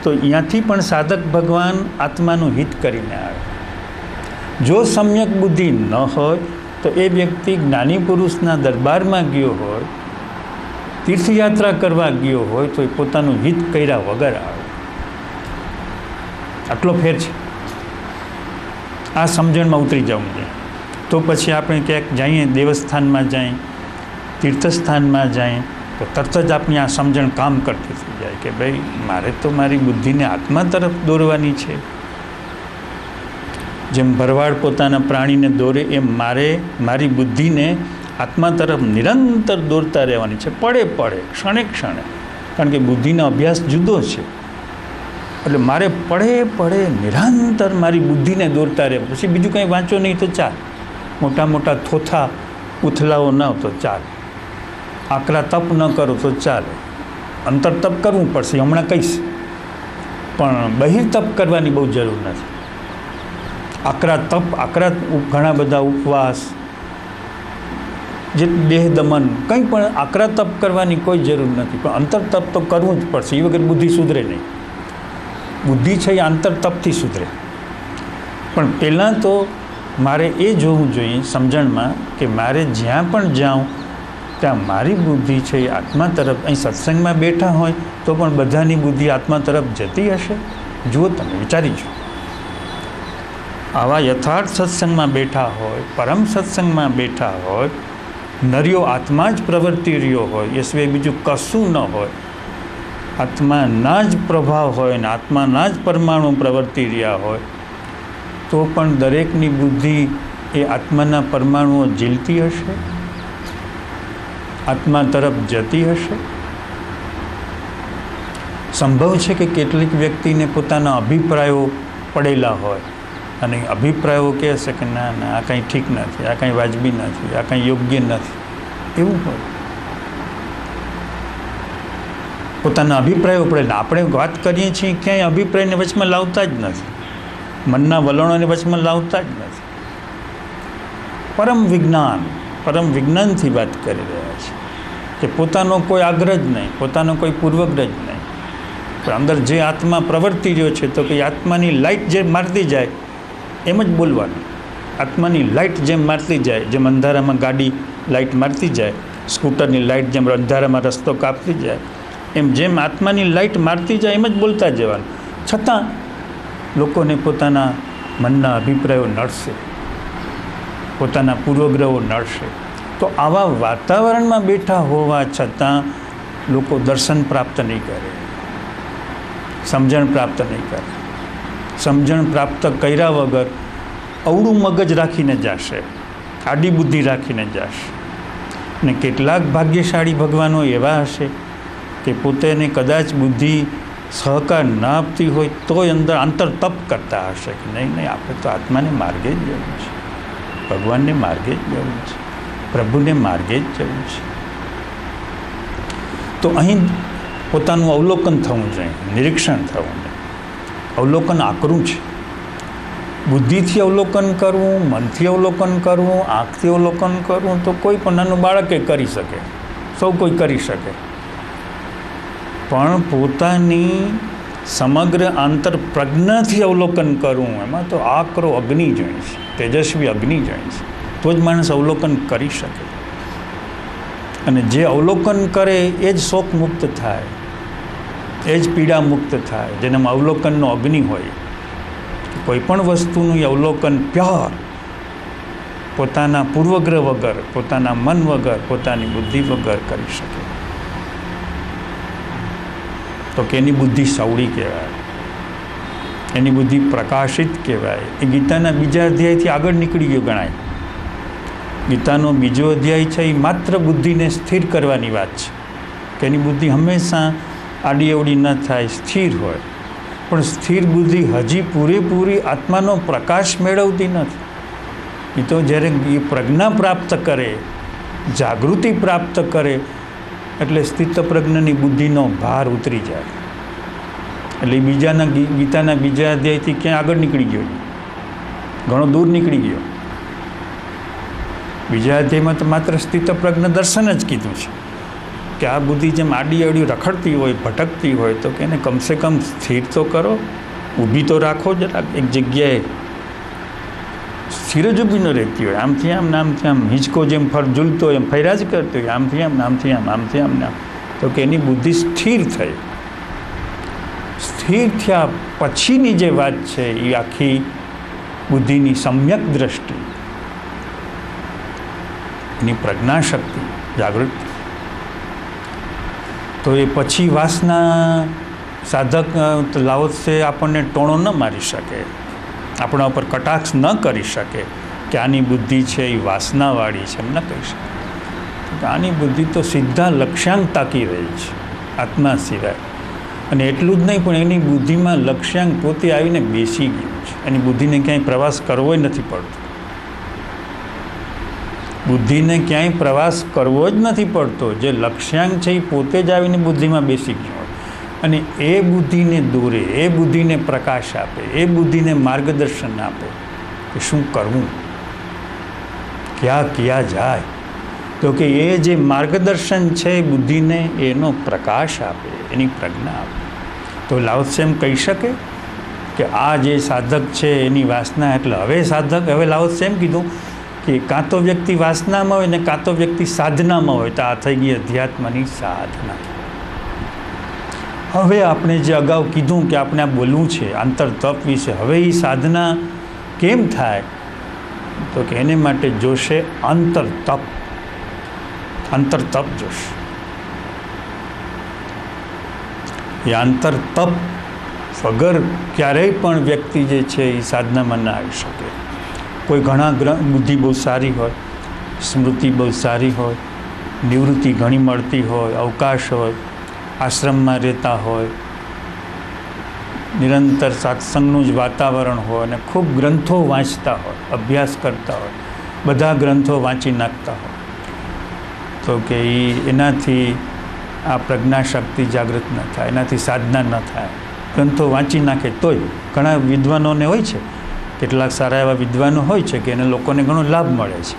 તો અહીંયાથી પણ સાધક ભગવાન આત્માનું હિત કરીને આવે. જો સમ્યક બુદ્ધિ ન હોય તો એ વ્યક્તિ જ્ઞાની પુરુષના દરબારમાં ગયો હોય, તીર્થયાત્રા કરવા ગયો હોય તો એ પોતાનું હિત કર્યા વગર આવે. આટલો ફેર છે. આ સમજણમાં ઉતરી જવું છે. તો પછી આપણે ક્યાંક જઈએ, દેવસ્થાનમાં જઈએ, તીર્થસ્થાનમાં જઈએ, તો તરત જ આપણી આ સમજણ કામ કરતી થઈ જાય કે ભાઈ મારે તો મારી બુદ્ધિને આત્મા તરફ દોરવાની છે. જેમ ભરવાડ પોતાના પ્રાણીને દોરે એમ મારે મારી બુદ્ધિને આત્મા તરફ નિરંતર દોરતા રહેવાની છે, પડે ક્ષણે ક્ષણે. કારણ કે બુદ્ધિનો અભ્યાસ જુદો છે. એટલે મારે પડે નિરંતર મારી બુદ્ધિને દોરતા રહે. પછી બીજું કંઈ વાંચો નહીં તો ચાલ, મોટા મોટા થોથા ઉથલાઓ ન તો ચાલ, આકરા તપ ન કરો તો ચાલે, અંતર તપ કરવું પડશે હમણાં કહીશ, પણ બહિર તપ કરવાની બહુ જરૂર નથી. આકરા ઘણા બધા ઉપવાસ, જે દેહ દમન, કંઈ પણ આકરા તપ કરવાની કોઈ જરૂર નથી, પણ અંતર તપ તો કરવું જ પડશે. એ વગર બુદ્ધિ સુધરે નહીં. બુદ્ધિ છે એ આંતર તપથી સુધરે. પણ પહેલાં તો મારે એ જોવું જોઈએ સમજણમાં કે મારે જ્યાં પણ જાઉં ત્યાં મારી બુદ્ધિ છે એ આત્મા તરફ. અહીં સત્સંગમાં બેઠા હોય તો પણ બધાની બુદ્ધિ આત્મા તરફ જતી હશે? જુઓ, તમે વિચારી જુઓ. આવા યથાર્થ સત્સંગમાં બેઠા હોય, પરમ સત્સંગમાં બેઠા હોય, નર્યો આત્મા જ પ્રવર્તી રહ્યો હોય, એ સિવાય બીજું કશું ન હોય, આત્માના જ પ્રભાવ હોય ને આત્માના જ પરમાણુ પ્રવર્તી રહ્યા હોય, તો પણ દરેકની બુદ્ધિ એ આત્માના પરમાણુઓ ઝીલતી હશે, આત્મા તરફ જતી હશે. સંભવ છે કે કેટલીક વ્યક્તિને પોતાના અભિપ્રાયો પડેલા હોય અને અભિપ્રાયો કહેશે કે ના આ કંઈ ઠીક નથી, આ કંઈ વાજબી નથી, આ કંઈ યોગ્ય નથી, એવું હોય. પોતાના અભિપ્રાયો પડે. આપણે વાત કરીએ છીએ ક્યાંય અભિપ્રાયને વચમાં લાવતા જ નથી, મનના વલણોને વચમાં લાવતા જ નથી. પરમ વિજ્ઞાનથી વાત કરી રહ્યા છે કે પોતાનો કોઈ આગ્રહ જ નહીં, પોતાનો કોઈ પૂર્વગ્રહ જ નહીં, પણ અંદર જે આત્મા પ્રવર્તી રહ્યો છે તો કે આત્માની લાઇટ જે મારતી જાય એમ જ બોલવાનું. આત્માની લાઇટ જેમ મારતી જાય, જેમ અંધારામાં ગાડી લાઇટ મારતી જાય, સ્કૂટરની લાઇટ જેમ અંધારામાં રસ્તો કાપતી જાય, એમ જેમ આત્માની લાઇટ મારતી જાય એમ જ બોલતા જવાનું. છતાં લોકોને પોતાના મનના અભિપ્રાયો નડશે, પોતાના પૂર્વગ્રહો નડશે. તો આવા વાતાવરણમાં બેઠા હોવા છતાં લોકો દર્શન પ્રાપ્ત નહીં કરે, સમજણ પ્રાપ્ત નહીં કરે. સમજણ પ્રાપ્ત કર્યા વગર અવળું મગજ રાખીને જશે, આડી બુદ્ધિ રાખીને જશે. ને કેટલાક ભાગ્યશાળી ભગવાનો એવા હશે કે પોતેને કદાચ બુદ્ધિ સહકાર ન આપતી હોય તોય અંતર તપ કરતા હશે કે નહીં આપણે તો આત્માને માર્ગે જ જવું છે, ભગવાનને માર્ગે જ જવું છે, પ્રભુને માર્ગે જ જવું છે. તો અહીં પોતાનું અવલોકન થવું જોઈએ, નિરીક્ષણ થવું જોઈએ. અવલોકન આકરું છે. બુદ્ધિથી અવલોકન કરવું, મનથી અવલોકન કરવું, આંખથી અવલોકન કરવું તો કોઈ પણ નાનું બાળકે કરી શકે, સૌ કોઈ કરી શકે. પણ પોતાની સમગ્ર આંતર પ્રજ્ઞાથી અવલોકન કરવું, એમાં તો આકરો અગ્નિ જોઈએ છે, તેજસ્વી અગ્નિ જોઈએ છે, તો જ માણસ અવલોકન કરી શકે. અને જે અવલોકન કરે એ જ શોક મુક્ત થાય, એ જ પીડા મુક્ત થાય, જેનામાં અવલોકનનો અગ્નિ હોય. કોઈ પણ વસ્તુનું અવલોકન પ્યોર, પોતાના પૂર્વગ્રહ વગર, પોતાના મન વગર, પોતાની બુદ્ધિ વગર કરી શકે તો કે એની બુદ્ધિ સવળી કહેવાય, એની બુદ્ધિ પ્રકાશિત કહેવાય. એ ગીતાના બીજા અધ્યાયથી આગળ નીકળી ગયો ગણાય. ગીતાનો બીજો અધ્યાય છે એ માત્ર બુદ્ધિને સ્થિર કરવાની વાત છે, કે એની બુદ્ધિ હંમેશા આડી અવડી ન થાય, સ્થિર હોય. પણ સ્થિર બુદ્ધિ હજી પૂરેપૂરી આત્માનો પ્રકાશ મેળવતી નથી. એ તો જ્યારે એ પ્રજ્ઞા પ્રાપ્ત કરે, જાગૃતિ પ્રાપ્ત કરે, એટલે સ્થિતપ્રજ્ઞની બુદ્ધિનો ભાર ઉતરી જાય. એટલે ગીતાના બીજા અધ્યાયથી ક્યાં આગળ નીકળી ગયો, ઘણો દૂર નીકળી ગયો. બીજા અધ્યાયમાં તો માત્ર સ્થિતપ્રજ્ઞ દર્શન જ કીધું છે, કે આ બુદ્ધિ જેમ આડી અડી રખડતી હોય, ભટકતી હોય, તો કે એને કમસે કમ સ્થિર તો કરો, ઊભી તો રાખો જરાક એક જગ્યાએ. સ્થિર જ ઊભી ન રહેતી હોય, આમથી આમ ને આમથી આમ, હિંચકો જેમ ઝૂલતો હોય એમ ફર્યા જ કરતી હોય, આમથી આમ, આમથી આમ, આમથી આમ ને આમ, તો કે એની બુદ્ધિ સ્થિર થઈ. સ્થિર થયા પછીની જે વાત છે એ આખી બુદ્ધિની સમ્યક દ્રષ્ટિ, એની પ્રજ્ઞાશક્તિ, જાગૃતિ. તો એ પછી વાસના સાધક લાવોત્સે આપણને ટોણો ન મારી શકે, આપણા ઉપર કટાક્ષ ન કરી શકે કે આની બુદ્ધિ છે એ વાસનાવાળી છે, એમ ન કહી શકે. આની બુદ્ધિ તો સીધા લક્ષ્યાંક તાકી રહી છે, આત્મા સિવાય. અને એટલું જ નહીં, પણ એની બુદ્ધિમાં લક્ષ્યાંક પોતે આવીને બેસી ગયું છે. એની બુદ્ધિને ક્યાંય પ્રવાસ કરવો નથી પડતો, બુદ્ધિને ક્યાંય પ્રવાસ કરવો જ નથી પડતો. જે લક્ષ્યાંક છે એ પોતે જ આવીને બુદ્ધિમાં બેસી ગયો હોય, અને એ બુદ્ધિને દોરે, એ બુદ્ધિને પ્રકાશ આપે, એ બુદ્ધિને માર્ગદર્શન આપે કે શું કરવું, ક્યાં જાય. તો કે એ જે માર્ગદર્શન છે એ બુદ્ધિને એનો પ્રકાશ આપે, એની પ્રજ્ઞા આપે. તો લાઓત્સે એમ કહી શકે કે આ જે સાધક છે એની વાસના, એટલે હવે લાઓત્સે એમ કીધું કે કાં તો વ્યક્તિ વાસનામાં હોય ને કાં તો વ્યક્તિ સાધનામાં હોય, તો આ થઈ ગઈ અધ્યાત્મની સાધના. હવે આપણે જે અગાઉ કીધું કે આપણે આ બોલવું છે આંતર તપ વિશે, હવે એ સાધના કેમ થાય, તો કે એને માટે જોશે અંતર તપ જોશે. એ આંતર તપ વગર ક્યારેય પણ વ્યક્તિ જે છે એ સાધનામાં ના આવી શકે. કોઈ ઘણા બુદ્ધિ બહુ સારી હોય, સ્મૃતિ બહુ સારી હોય, નિવૃત્તિ ઘણી મળતી હોય, અવકાશ હોય, આશ્રમમાં રહેતા હોય, નિરંતર સત્સંગનું જ વાતાવરણ હોય, અને ખૂબ ગ્રંથો વાંચતા હોય, અભ્યાસ કરતા હોય, બધા ગ્રંથો વાંચી નાખતા હોય, તો કે એનાથી આ પ્રજ્ઞાશક્તિ જાગૃત ન થાય, એનાથી સાધના ન થાય. ગ્રંથો વાંચી નાખે તોય ઘણા વિદ્વાનોને હોય છે, કેટલાક સારા એવા વિદ્વાનો હોય છે કે એને લોકોને ઘણો લાભ મળે છે,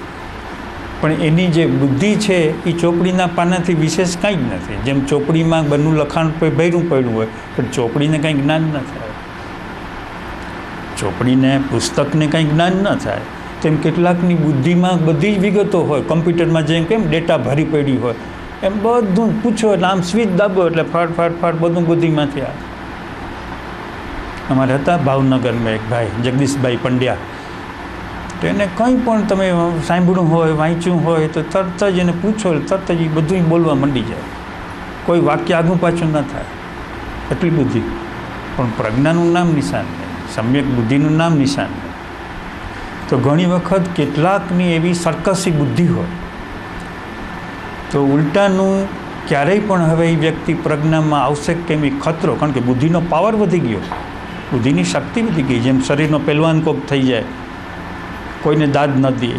પણ એની જે બુદ્ધિ છે એ ચોપડીના પાનાથી વિશેષ કંઈ જ નથી. જેમ ચોપડીમાં બનનું લખાણ ભર્યું પડ્યું હોય, પણ ચોપડીને કંઈ જ્ઞાન ન થાય, ચોપડીને પુસ્તકને કંઈ જ્ઞાન ન થાય. તેમ કેટલાકની બુદ્ધિમાં બધી જ વિગતો હોય, કમ્પ્યુટરમાં જેમ કેમ ડેટા ભરી પડી હોય એમ બધું પૂછો એટલે આમ સ્વિચ દાબો એટલે ફાટ બધું બુદ્ધિમાંથી આવે. અમારે હતા ભાવનગરમાં એક ભાઈ જગદીશભાઈ પંડ્યા, તો એને કંઈ પણ તમે સાંભળ્યું હોય, વાંચ્યું હોય તો તરત જ એને પૂછો, તરત જ એ બધું બોલવા માંડી જાય, કોઈ વાક્ય આગું પાછું ન થાય, એટલી બુદ્ધિ. પણ પ્રજ્ઞાનું નામ નિશાન નહીં, સમ્યક બુદ્ધિનું નામ નિશાન નહીં. તો ઘણી વખત કેટલાકની એવી સરકસી બુદ્ધિ હોય, તો ઉલટાનું ક્યારેય પણ હવે એ વ્યક્તિ પ્રજ્ઞામાં આવશે કેમ એ ખતરો, કારણ કે બુદ્ધિનો પાવર વધી ગયો, બુદ્ધિની શક્તિ વધી ગઈ. જેમ શરીરનો પહેલવાન કોપ થઈ જાય, કોઈને દાદ ન દે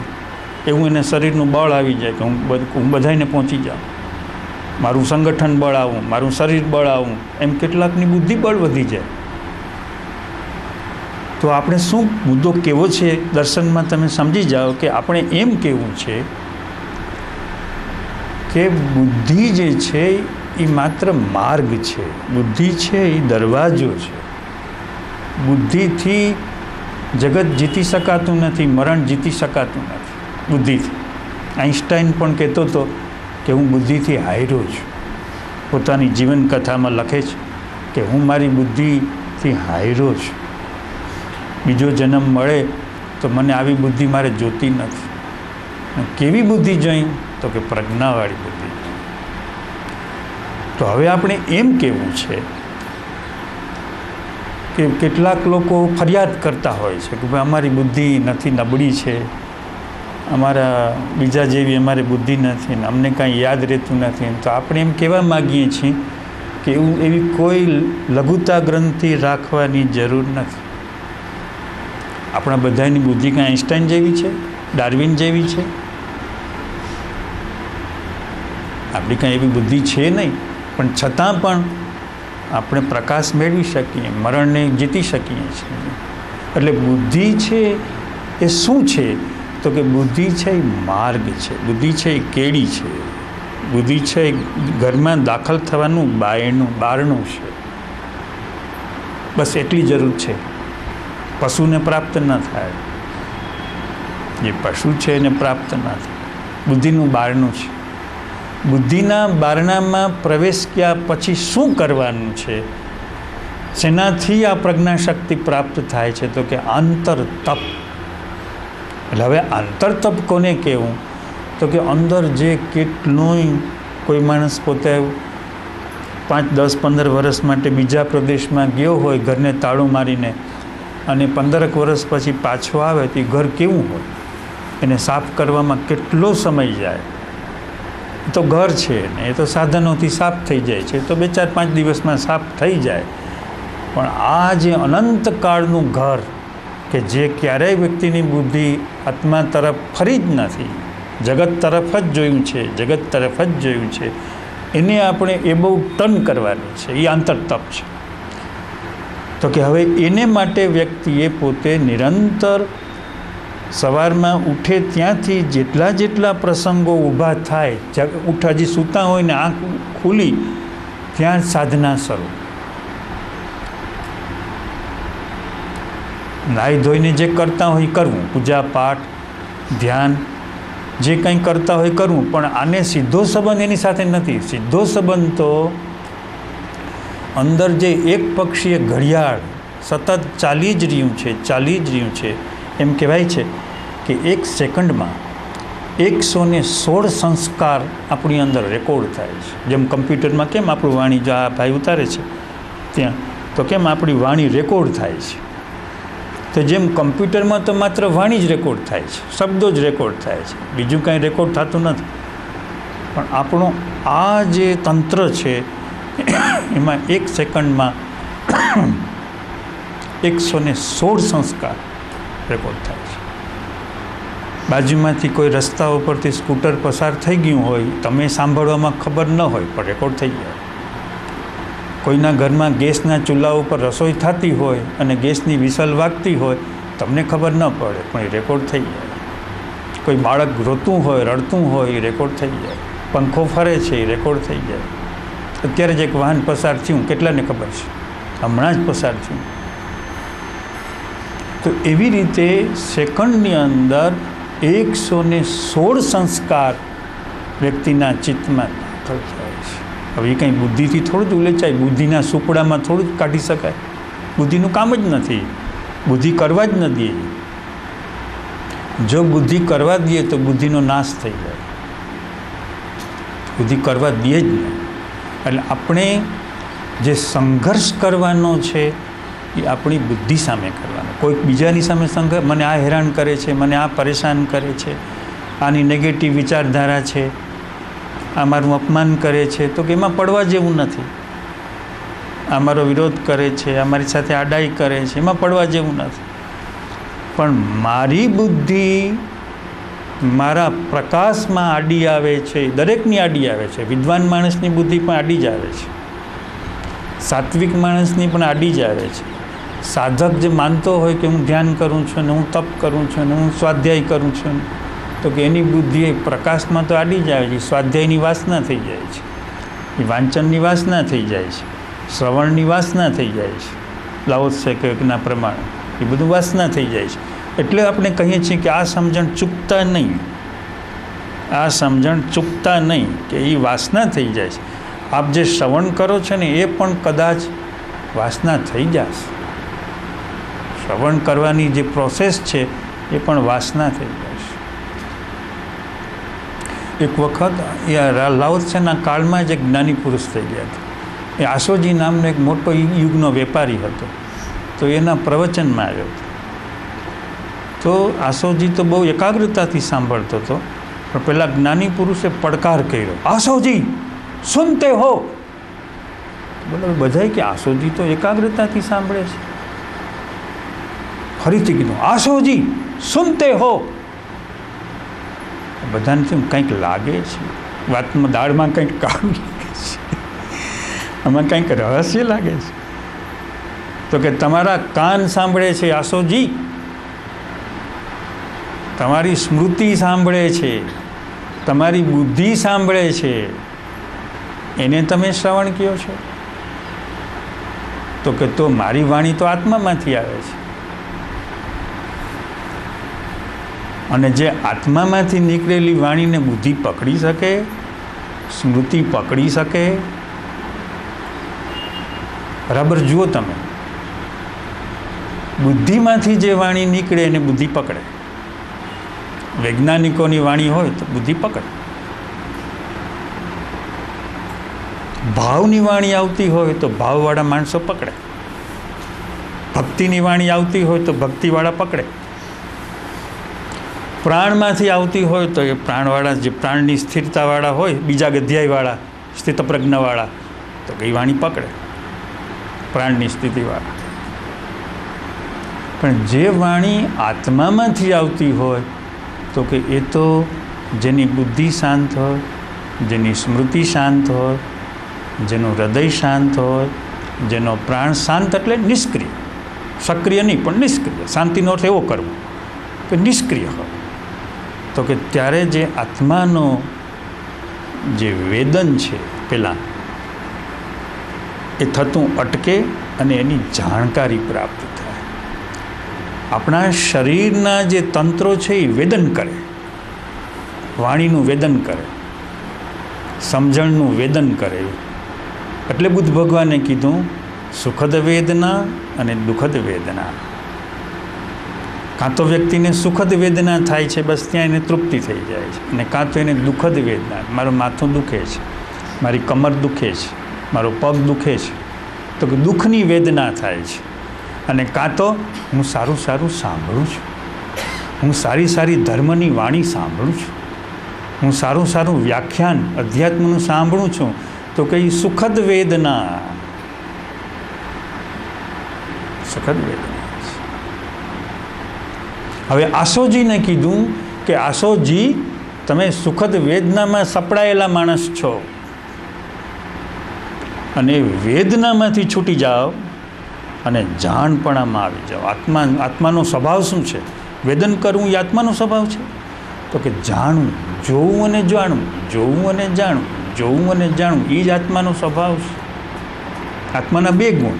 એવું એને શરીરનું બળ આવી જાય કે હું બધાને પહોંચી જાઉં, મારું સંગઠન બળ આવું, મારું શરીર બળ આવું, એમ કેટલાકની બુદ્ધિ બળ વધી જાય. તો આપણે શું મુદ્દો કેવો છે દર્શનમાં તમે સમજી જાઓ કે આપણે એમ કહેવું છે કે બુદ્ધિ જે છે એ માત્ર માર્ગ છે, બુદ્ધિ છે એ દરવાજો છે. બુદ્ધિથી જગત જીતી શકાતું નથી, મરણ જીતી શકાતું નથી બુદ્ધિથી. આઈન્સ્ટાઈન પણ કહેતો હતો કે હું બુદ્ધિથી હાર્યો છું. પોતાની જીવનકથામાં લખે છે કે હું મારી બુદ્ધિથી હાર્યો છું. બીજો જન્મ મળે તો મને આવી બુદ્ધિ મારે જોતી નથી. કેવી બુદ્ધિ જોઈ? તો કે પ્રજ્ઞાવાળી બુદ્ધિ. તો હવે આપણે એમ કહેવું છે કે કેટલાક લોકો ફરિયાદ કરતા હોય છે કે ભાઈ અમારી બુદ્ધિ નથી, નબળી છે, અમારા બીજા જેવી અમારી બુદ્ધિ નથી ને અમને કાંઈ યાદ રહેતું નથી. તો આપણે એમ કહેવા માગીએ છીએ કે એવી કોઈ લઘુતા ગ્રંથિ રાખવાની જરૂર નથી. આપણા બધાની બુદ્ધિ કાંઈ આઈન્સ્ટાઈન જેવી છે, ડાર્વિન જેવી છે? આપણી કાંઈ એવી બુદ્ધિ છે નહીં, પણ છતાં પણ આપણે પ્રકાશ મેળવી શકીએ, મરણને જીતી શકીએ છીએ. એટલે બુદ્ધિ છે એ શું છે? તો કે બુદ્ધિ છે એ માર્ગ છે, બુદ્ધિ છે એ કેડી છે, બુદ્ધિ છે એ ઘરમાં દાખલ થવાનું બારણું છે. બસ એટલી જરૂર છે. પશુને પ્રાપ્ત ન થાય, જે પશુ છે એને પ્રાપ્ત ન થાય. બુદ્ધિનું બારણું છે. બુદ્ધિના બારણામાં પ્રવેશ કર્યા પછી શું કરવાનું છે? શેનાથી આ પ્રજ્ઞાશક્તિ પ્રાપ્ત થાય છે? તો કે આંતર તપ. એટલે હવે આંતર તપ કોને કહેવું? તો કે અંદર જે કેટલુંય કોઈ માણસ પોતે 5, 10, 15 વર્ષ માટે બીજા પ્રદેશમાં ગયો હોય ઘરને તાળું મારીને, અને 15 વર્ષ પછી પાછો આવે તો ઘર કેવું હોય? એને સાફ કરવામાં કેટલો સમય જાય? તો ઘર છે ને એ તો સાધનોથી સાફ થઈ જાય છે, તો 2, 4, 5 દિવસમાં સાફ થઈ જાય. પણ આ જે અનંતકાળનું ઘર કે જે ક્યારેય વ્યક્તિની બુદ્ધિ આત્મા તરફ ફરી જ નથી, જગત તરફ જ જોયું છે, જગત તરફ જ જોયું છે, એને આપણે એ બહુ ટર્ન કરવાની છે. એ આંતરતપ છે. તો કે હવે એને માટે વ્યક્તિએ પોતે નિરંતર સવારમાં ઉઠે ત્યાંથી જેટલા પ્રસંગો ઊભા થાય, હજી સૂતા હોય ને આંખ ખુલી ત્યાં સાધના શરૂ. નાહી ધોઈને જે કરતા હોય કરવું, પૂજા પાઠ ધ્યાન જે કંઈ કરતા હોય કરવું, પણ આને સીધો સંબંધ એની સાથે નથી. સીધો સંબંધ તો અંદર જે એક પક્ષીય ઘડિયાળ સતત ચાલી જ રહ્યું છે. એમ કહેવાય છે કે 1 સેકન્ડમાં 116 સંસ્કાર આપણી અંદર રેકોર્ડ થાય છે. જેમ કમ્પ્યુટરમાં કેમ આપણું વાણી જો આ ભાઈ ઉતારે છે ત્યાં, તો કેમ આપણી વાણી રેકોર્ડ થાય છે, તો જેમ કમ્પ્યુટરમાં તો માત્ર વાણી જ રેકોર્ડ થાય છે, શબ્દો જ રેકોર્ડ થાય છે, બીજું કાંઈ રેકોર્ડ થતું નથી. પણ આપણું આ જે તંત્ર છે એમાં 1 સેકન્ડમાં 116 સંસ્કાર રેકોર્ડ થાય છે. બાજુમાંથી કોઈ રસ્તા ઉપરથી સ્કૂટર પસાર થઈ ગયું હોય, તમે સાંભળવામાં ખબર ન હોય પણ રેકોર્ડ થઈ જાય. કોઈના ઘરમાં ગેસના ચૂલા ઉપર રસોઈ થતી હોય અને ગેસની વિસલ વાગતી હોય, તમને ખબર ન પડે પણ એ રેકોર્ડ થઈ જાય. કોઈ બાળક રોતું હોય, રડતું હોય, એ રેકોર્ડ થઈ જાય. પંખો ફરે છે, એ રેકોર્ડ થઈ જાય. અત્યારે જ એક વાહન પસાર થયું, કેટલાને ખબર છે? હમણાં જ પસાર થયું. તો એવી રીતે સેકન્ડની અંદર 116 સંસ્કાર વ્યક્તિના ચિત્તમાં દાખલ થાય છે. હવે એ કંઈ બુદ્ધિથી થોડું જ ઉલેચાય, બુદ્ધિના સુપડામાં થોડું જ કાઢી શકાય. બુદ્ધિનું કામ જ નથી. બુદ્ધિ કરવા જ ન દે. જો બુદ્ધિ કરવા દઈએ તો બુદ્ધિનો નાશ થઈ જાય. બુદ્ધિ કરવા દે જ નહીં. એટલે આપણે જે સંઘર્ષ કરવાનો છે એ આપણી બુદ્ધિ સામે કરવાનો. કોઈક બીજાની સામે સંઘર્ષ, મને આ હેરાન કરે છે, મને આ પરેશાન કરે છે, આની નેગેટિવ વિચારધારા છે, આ મારું અપમાન કરે છે, તો કે એમાં પડવા જેવું નથી. આ મારો વિરોધ કરે છે, આ મારી સાથે આડાઈ કરે છે, એમાં પડવા જેવું નથી. પણ મારી બુદ્ધિ મારા પ્રકાશમાં આડી આવે છે, દરેકની આડી આવે છે. વિદ્વાન માણસની બુદ્ધિ પણ આડી જ આવે છે, સાત્વિક માણસની પણ આડી જ આવે છે. સાધક જે માનતો હોય કે હું ધ્યાન કરું છું ને હું તપ કરું છું ને હું સ્વાધ્યાય કરું છું, તો કે એની બુદ્ધિ પ્રકાશમાં તો આડી જ આવે છે. સ્વાધ્યાયની વાસના થઈ જાય છે, એ વાંચનની વાસના થઈ જાય છે, શ્રવણની વાસના થઈ જાય છે, લાઓત્સેના પ્રમાણે એ બધું વાસના થઈ જાય છે. એટલે આપણે કહીએ છીએ કે આ સમજણ ચૂકતા નહીં. આ સમજણ ચૂકતા નહીં કે એ વાસના થઈ જાય છે. આપ જે શ્રવણ કરો છો ને એ પણ કદાચ વાસના થઈ જશે. શ્રવણ કરવાની જે પ્રોસેસ છે એ પણ વાસના થઈ જશે. એક વખત એ લાઓત્સેના કાળમાં જ એક જ્ઞાની પુરુષ થઈ ગયા હતા. એ આસોજી નામનો એક મોટો યુગનો વેપારી હતો. તો એના પ્રવચનમાં આવ્યો હતો. તો આસોજી તો બહુ એકાગ્રતાથી સાંભળતો હતો, પણ પેલા જ્ઞાની પુરુષે પડકાર કર્યો, આસોજી સુનતે હો. બોલો બધાય કે આસોજી તો એકાગ્રતાથી સાંભળે છે. ફરીથી કીધું, આસોજી સુનતે હો. બધાને શું કંઈક લાગે છે, વાતમાં દાળમાં કંઈક કાળું લાગે છે, આમાં કંઈક રહસ્ય લાગે છે. તો કે તમારા કાન સાંભળે છે આસોજી, તમારી સ્મૃતિ સાંભળે છે, તમારી બુદ્ધિ સાંભળે છે, એને તમે શ્રવણ કહો છો. તો કે તો મારી વાણી તો આત્મામાંથી આવે છે, અને જે આત્મામાંથી નીકળેલી વાણીને બુદ્ધિ પકડી શકે, સ્મૃતિ પકડી શકે. બરાબર જુઓ તમે, બુદ્ધિમાંથી જે વાણી નીકળે એને બુદ્ધિ પકડે. વૈજ્ઞાનિકોની વાણી હોય તો બુદ્ધિ પકડે. ભાવની વાણી આવતી હોય તો ભાવવાળા માણસો પકડે. ભક્તિની વાણી આવતી હોય તો ભક્તિવાળા પકડે. પ્રાણમાંથી આવતી હોય તો એ પ્રાણવાળા, જે પ્રાણની સ્થિરતાવાળા હોય, બીજા ગધ્યાયવાળા, સ્થિતપ્રજ્ઞવાળા, તો એ વાણી પકડે, પ્રાણની સ્થિતિવાળા. પણ જે વાણી આત્મામાંથી આવતી હોય તો કે એ તો જેની બુદ્ધિ શાંત હોય, જેની સ્મૃતિ શાંત હોય, જેનું હૃદય શાંત હોય, જેનો પ્રાણ શાંત એટલે નિષ્ક્રિય, સક્રિય નહીં પણ નિષ્ક્રિય. શાંતિનો અર્થ એવો કરવો કે નિષ્ક્રિય હોય. તો કે ત્યારે જે આત્માનો જે વેદન છે પહેલાં એ થતું અટકે અને એની જાણકારી પ્રાપ્ત થાય. આપણા શરીરના જે તંત્રો છે એ વેદન કરે, વાણીનું વેદન કરે, સમજણનું વેદન કરે. એટલે બુદ્ધ ભગવાને કીધું સુખદ વેદના અને દુઃખદ વેદના. કાં તો વ્યક્તિને સુખદ વેદના થાય છે, બસ ત્યાં એને તૃપ્તિ થઈ જાય છે, અને કાં તો એને દુઃખદ વેદના, મારું માથું દુખે છે, મારી કમર દુખે છે, મારો પગ દુખે છે, તો કે દુઃખની વેદના થાય છે. અને કાં તો હું સારું સારું સાંભળું છું, હું સારી સારી ધર્મની વાણી સાંભળું છું, હું સારું સારું વ્યાખ્યાન અધ્યાત્મનું સાંભળું છું, તો કે એ સુખદ વેદના, સુખદ વેદના. હવે આસોજીને કીધું કે આસોજી તમે સુખદ વેદનામાં સપડાયેલા માણસ છો, અને વેદનામાંથી છૂટી જાઓ અને જાણપણામાં આવી જાઓ. આત્માનો સ્વભાવ શું છે? વેદન કરવું એ આત્માનો સ્વભાવ છે. તો કે જાણવું, જોવું અને જાણવું, જોવું અને જાણવું, જોવું અને જાણવું, એ જ આત્માનો સ્વભાવ છે. આત્માના બે ગુણ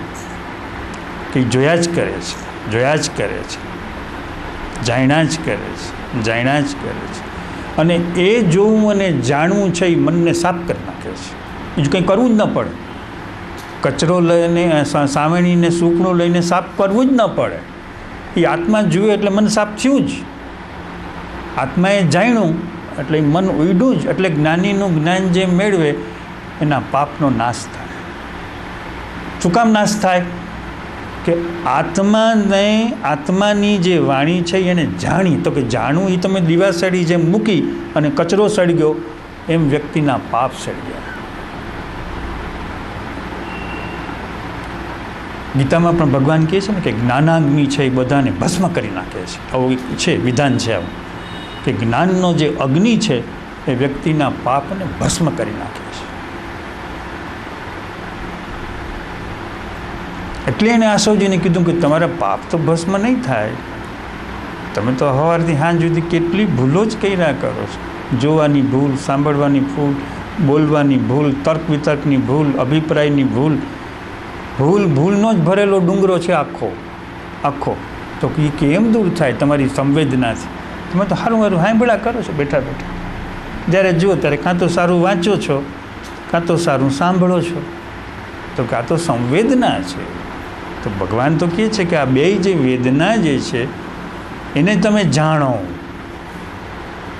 કે જોયા જ કરે છે, જોયા જ કરે છે, જાણ્યા જ કરે છે, જાણ્યા જ કરે છે. અને એ જોવું અને જાણવું છે એ મનને સાફ કરી નાખે છે. બીજું કંઈ કરવું જ ન પડે. કચરો લઈને, સાવણીને સૂકણું લઈને સાફ કરવું જ ન પડે. એ આત્મા જુએ એટલે મન સાફ થયું જ. આત્માએ જાણ્યું એટલે મન ઉડ્યું જ. એટલે જ્ઞાનીનું જ્ઞાન જે મેળવે એના પાપનો નાશ થાય. શું કામ નાશ થાય? કે આત્માને, આત્માની જે વાણી છે એને જાણી. તો કે જાણવું એ તમે દીવાસળી જેમ મૂકી અને કચરો સળગ્યો એમ વ્યક્તિના પાપ સળગ્યા. ગીતામાં પણ ભગવાન કહે છે ને કે જ્ઞાનાગ્નિ છે એ બધાને ભસ્મ કરી નાખે છે. આવું છે વિધાન છે આવું, કે જ્ઞાનનો જે અગ્નિ છે એ વ્યક્તિના પાપને ભસ્મ કરી નાખે છે. એટલે એને આસોજીને કીધું કે તમારા પાપ તો ભસ્મ નહીં થાય. તમે તો સવારથી સાંજ સુધી કેટલી ભૂલો જ કર્યા કરો છો. જોવાની ભૂલ, સાંભળવાની ભૂલ, બોલવાની ભૂલ, તર્ક વિતર્કની ભૂલ, અભિપ્રાયની ભૂલ, ભૂલનો જ ભરેલો ડુંગરો છે આખો આખો. તો એ કેમ દૂર થાય તમારી સંવેદનાથી? તમે તો સારું સારું સાંભળ્યા કરો છો બેઠા બેઠા. જ્યારે જુઓ ત્યારે કાં તો સારું વાંચો છો, કાં તો સારું સાંભળો છો. તો કાં તો સંવેદના છે. તો ભગવાન તો કહે છે કે આ બેય જે વેદના જે છે એને તમે જાણો.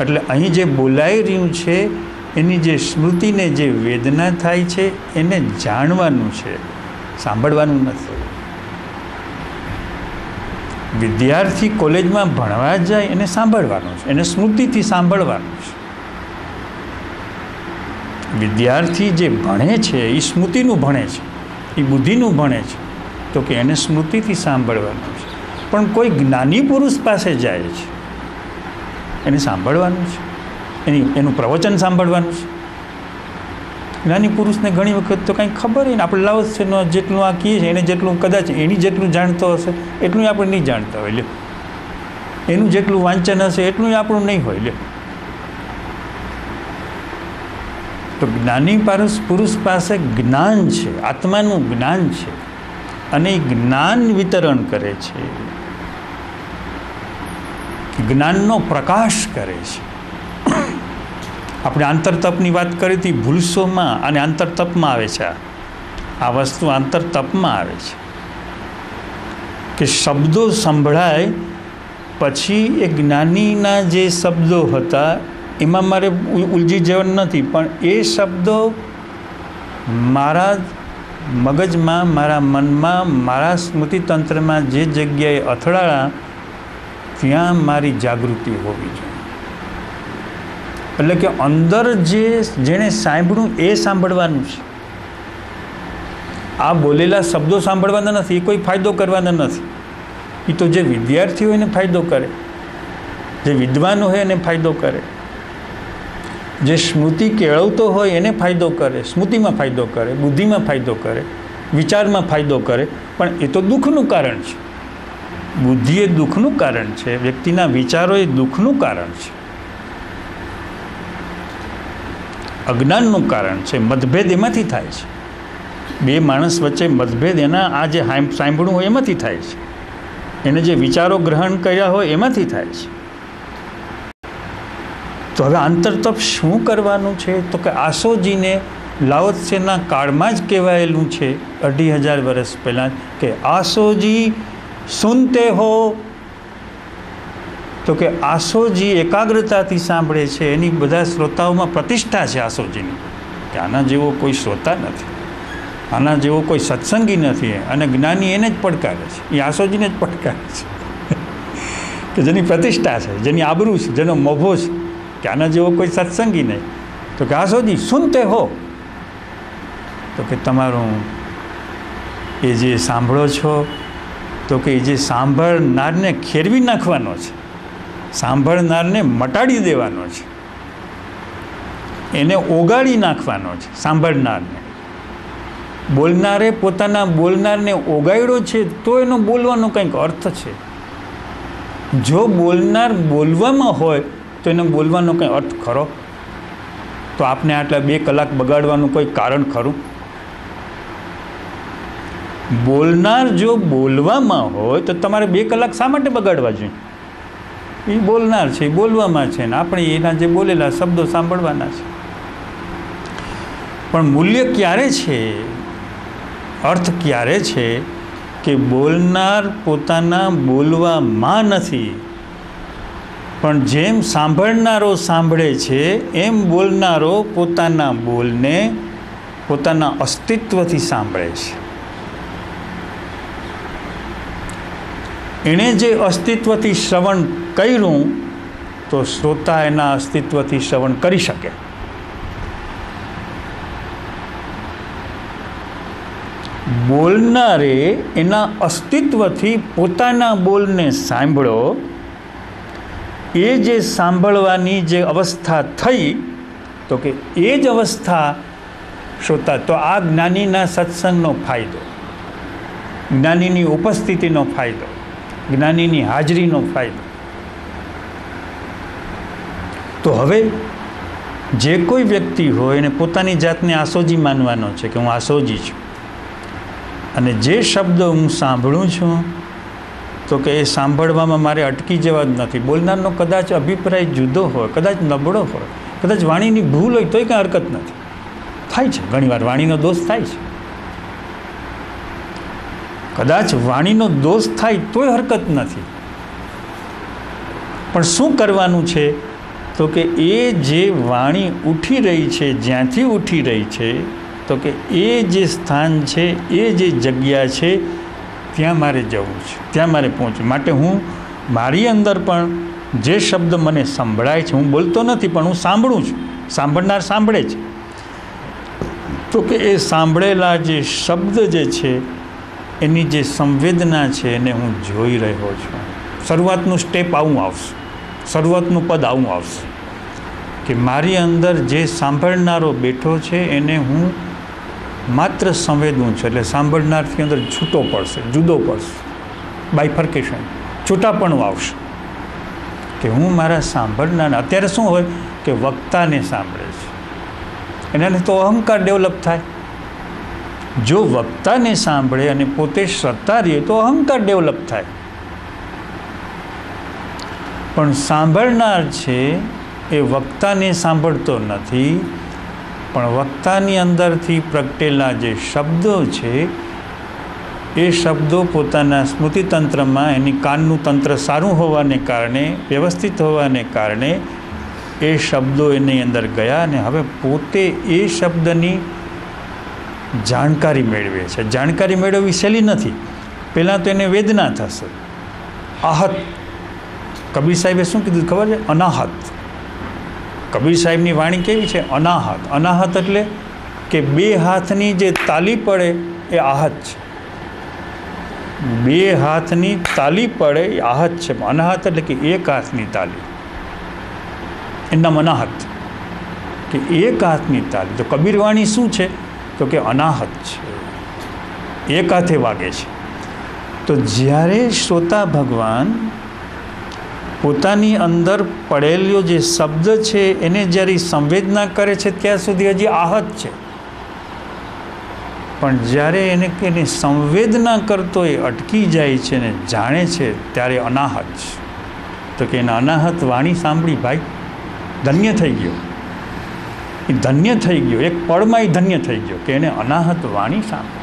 એટલે અહીં જે બોલાઈ રહ્યું છે એની જે સ્મૃતિને જે વેદના થાય છે એને જાણવાનું છે, સાંભળવાનું નથી. વિદ્યાર્થી કોલેજમાં ભણવા જાય એને સાંભળવાનું છે, એને સ્મૃતિથી સાંભળવાનું છે. વિદ્યાર્થી જે ભણે છે એ સ્મૃતિનું ભણે છે, એ બુદ્ધિનું ભણે છે, તો કે એને સ્મૃતિથી સાંભળવાનું છે. પણ કોઈ જ્ઞાની પુરુષ પાસે જાય છે એને સાંભળવાનું છે, એનું પ્રવચન સાંભળવાનું છે. જ્ઞાની પુરુષને ઘણી વખત તો કાંઈ ખબર નહીં, આપણે લાવો છે જેટલું આ કહીએ છીએ એને જેટલું કદાચ એની જેટલું જાણતો હશે એટલું આપણે નહીં જાણતા હોય. લે એનું જેટલું વાંચન હશે એટલું આપણું નહીં હોય. લે તો જ્ઞાની પુરુષ પાસે જ્ઞાન છે, આત્માનું જ્ઞાન છે, અને એ જ્ઞાન વિતરણ કરે છે, જ્ઞાનનો પ્રકાશ કરે છે. આપણે આંતરતપની વાત કરી હતી, ભૂલસોમાં અને આંતરતપમાં આવે છે. આ વસ્તુ આંતરતપમાં આવે છે કે શબ્દો સંભળાય પછી એ જ્ઞાનીના જે શબ્દો હતા એમાં મારે ઉલજી જવાનું નથી, પણ એ શબ્દો મારા મગજમાં, મારા મનમાં, મારા સ્મૃતિતંત્રમાં જે જગ્યાએ અથડાયા ત્યાં મારી જાગૃતિ હોવી જોઈએ. એટલે કે અંદર જેણે સાંભળ્યું એ સાંભળવાનું છે. આ બોલેલા શબ્દો સાંભળવાના નથી, એ કોઈ ફાયદો કરવાના નથી. એ તો જે વિદ્યાર્થી હોય એને ફાયદો કરે, જે વિદ્વાન હોય એને ફાયદો કરે, જે સ્મૃતિ કેળવતો હોય એને ફાયદો કરે, સ્મૃતિમાં ફાયદો કરે, બુદ્ધિમાં ફાયદો કરે, વિચારમાં ફાયદો કરે. પણ એ તો દુઃખનું કારણ છે. બુદ્ધિ એ દુઃખનું કારણ છે, વ્યક્તિના વિચારો એ દુઃખનું કારણ છે, અજ્ઞાનનું કારણ છે. મતભેદ એમાંથી થાય છે. બે માણસ વચ્ચે મતભેદ એના આ જે સાંભળવું હોય એમાંથી થાય છે, એને જે વિચારો ગ્રહણ કર્યા હોય એમાંથી થાય છે. તો હવે આંતરતપ શું કરવાનું છે? તો કે આસોજીને લાઓત્સેના કાળમાં જ કહેવાયેલું છે 2500 વર્ષ પહેલાં કે આસોજી સુનતે હો. તો કે આસોજી એકાગ્રતાથી સાંભળે છે, એની બધા શ્રોતાઓમાં પ્રતિષ્ઠા છે આસોજીની, કે આના જેવો કોઈ શ્રોતા નથી, આના જેવો કોઈ સત્સંગી નથી. અને જ્ઞાની એને જ પડકારે છે, એ આસોજીને જ પડકારે છે કે જેની પ્રતિષ્ઠા છે, જેની આબરૂ છે, જેનો મોભો છે, કે આના જેવો કોઈ સત્સંગી નહીં. તો કે આસોજી સુનતે હો. તો કે તમારું એ જે સાંભળો છો, તો કે એ જે સાંભળનારને ખેરવી નાખવાનો છે, સાંભળનારને મટાડી દેવાનો છે, એને ઓગાળી નાખવાનો છે સાંભળનારને. બોલનારે પોતાના બોલનારને ઓગાળ્યો છે તો એનો બોલવાનો કંઈક અર્થ છે. જો બોલનાર બોલવામાં હોય તો એનો બોલવાનો કંઈ અર્થ ખરો? તો આપને આટલા 2 કલાક બગાડવાનું કોઈ કારણ ખરું? બોલનાર જો બોલવામાં હોય તો તમારે 2 કલાક શા માટે બગાડવા જોઈએ? એ બોલનાર છે, એ બોલવામાં છે, ને આપણે એના જે બોલેલા શબ્દો સાંભળવાના છે. પણ મૂલ્ય ક્યારે છે, અર્થ ક્યારે છે કે બોલનાર પોતાના બોલવામાં નથી, પણ જેમ સાંભળનારો સાંભળે છે એમ બોલનારો પોતાના બોલને પોતાના અસ્તિત્વથી સાંભળે છે. એણે જે અસ્તિત્વથી શ્રવણ કર્યું તો શ્રોતા એના અસ્તિત્વથી શ્રવણ કરી શકે. બોલનારે એના અસ્તિત્વથી પોતાના બોલને સાંભળો, એ જે સાંભળવાની જે અવસ્થા થઈ, તો કે એ જ અવસ્થા શ્રોતા. તો આ જ્ઞાનીના સત્સંગનો ફાયદો, જ્ઞાનીની ઉપસ્થિતિનો ફાયદો, જ્ઞાનીની હાજરીનો ફાયદો. તો હવે જે કોઈ વ્યક્તિ હોય એને પોતાની જાતને આસોજી માનવાનો છે કે હું આસોજી છું, અને જે શબ્દ હું સાંભળું છું તો કે એ સાંભળવામાં મારે અટકી જવા જ નથી. બોલનારનો કદાચ અભિપ્રાય જુદો હોય, કદાચ નબળો હોય, કદાચ વાણીની ભૂલ હોય તોય કાંઈ હરકત નથી, થાય છે ઘણીવાર વાણીનો દોષ થાય છે, કદાચ વાણીનો દોષ થાય તોય હરકત નથી. પણ શું કરવાનું છે તો કે એ જે વાણી ઉઠી રહી છે, જ્યાંથી ઉઠી રહી છે, તો કે એ જે સ્થાન છે, એ જે જગ્યા છે, ત્યાં મારે જવું છે, ત્યાં મારે પહોંચવું. માટે હું મારી અંદર પણ જે શબ્દ મને સંભળાય છે, હું બોલતો નથી પણ હું સાંભળું છું, સાંભળનાર સાંભળે છે, તો કે એ સાંભળેલા જે શબ્દ જે છે એની જે સંવેદના છે એને હું જોઈ રહ્યો છું. શરૂઆતનું સ્ટેપ આવું આવશે, શરૂઆતનું પદ આવું આવશે કે મારી અંદર જે સાંભળનારો બેઠો છે એને હું માત્ર સંવેદું છું. એટલે સાંભળનારથી અંદર છૂટો પડશે, જુદો પડશે, બાયફર્કેશન, છૂટાપણું આવશે કે હું મારા સાંભળનાર. અત્યારે શું હોય કે વક્તાને સાંભળે છે, એનાથી તો અહંકાર ડેવલપ થાય. જો વક્તાને સાંભળે અને પોતે શ્રદ્ધા રહે તો અહંકાર ડેવલપ થાય. પણ સાંભળનાર છે એ વક્તાને સાંભળતો નથી, પણ વક્તાની અંદરથી પ્રગટેલા જે શબ્દો છે એ શબ્દો પોતાના સ્મૃતિતંત્રમાં, એની કાનનું તંત્ર સારું હોવાને કારણે, વ્યવસ્થિત હોવાને કારણે એ શબ્દો એની અંદર ગયા અને હવે પોતે એ શબ્દની જાણકારી મેળવે છે. જાણકારી મેળવવી સહેલી નથી. પહેલાં તો એને વેદના થશે, આહત. કબીર સાહેબે શું કીધું ખબર છે? અનાહત. કબીર સાહેબની વાણી કેવી છે? અનાહત. અનાહત એટલે કે બે હાથની જે તાલી પડે એ આહત છે. બે હાથની તાલી પડે એ આહત છે. અનાહત એટલે કે એક હાથની તાલી, એના અનાહત કે એક હાથની તાલી. તો કબીર વાણી શું છે? તો કે અનાહત છે, એક હાથે વાગે છે. તો જ્યારે શ્રોતા ભગવાન પોતાની અંદર પડેલો જે શબ્દ છે એને જ્યારે સંવેદના કરે છે ત્યાં સુધી હજી આહત છે, પણ જ્યારે એની સંવેદના કરતો એ અટકી જાય છે ને જાણે છે ત્યારે અનાહત છે. તો કે એના અનાહત વાણી સાંભળી ભાઈ ધન્ય થઈ ગયો, એ ધન્ય થઈ ગયો, એક પળમાં એ ધન્ય થઈ ગયો કે એને અનાહત વાણી સાંભળી.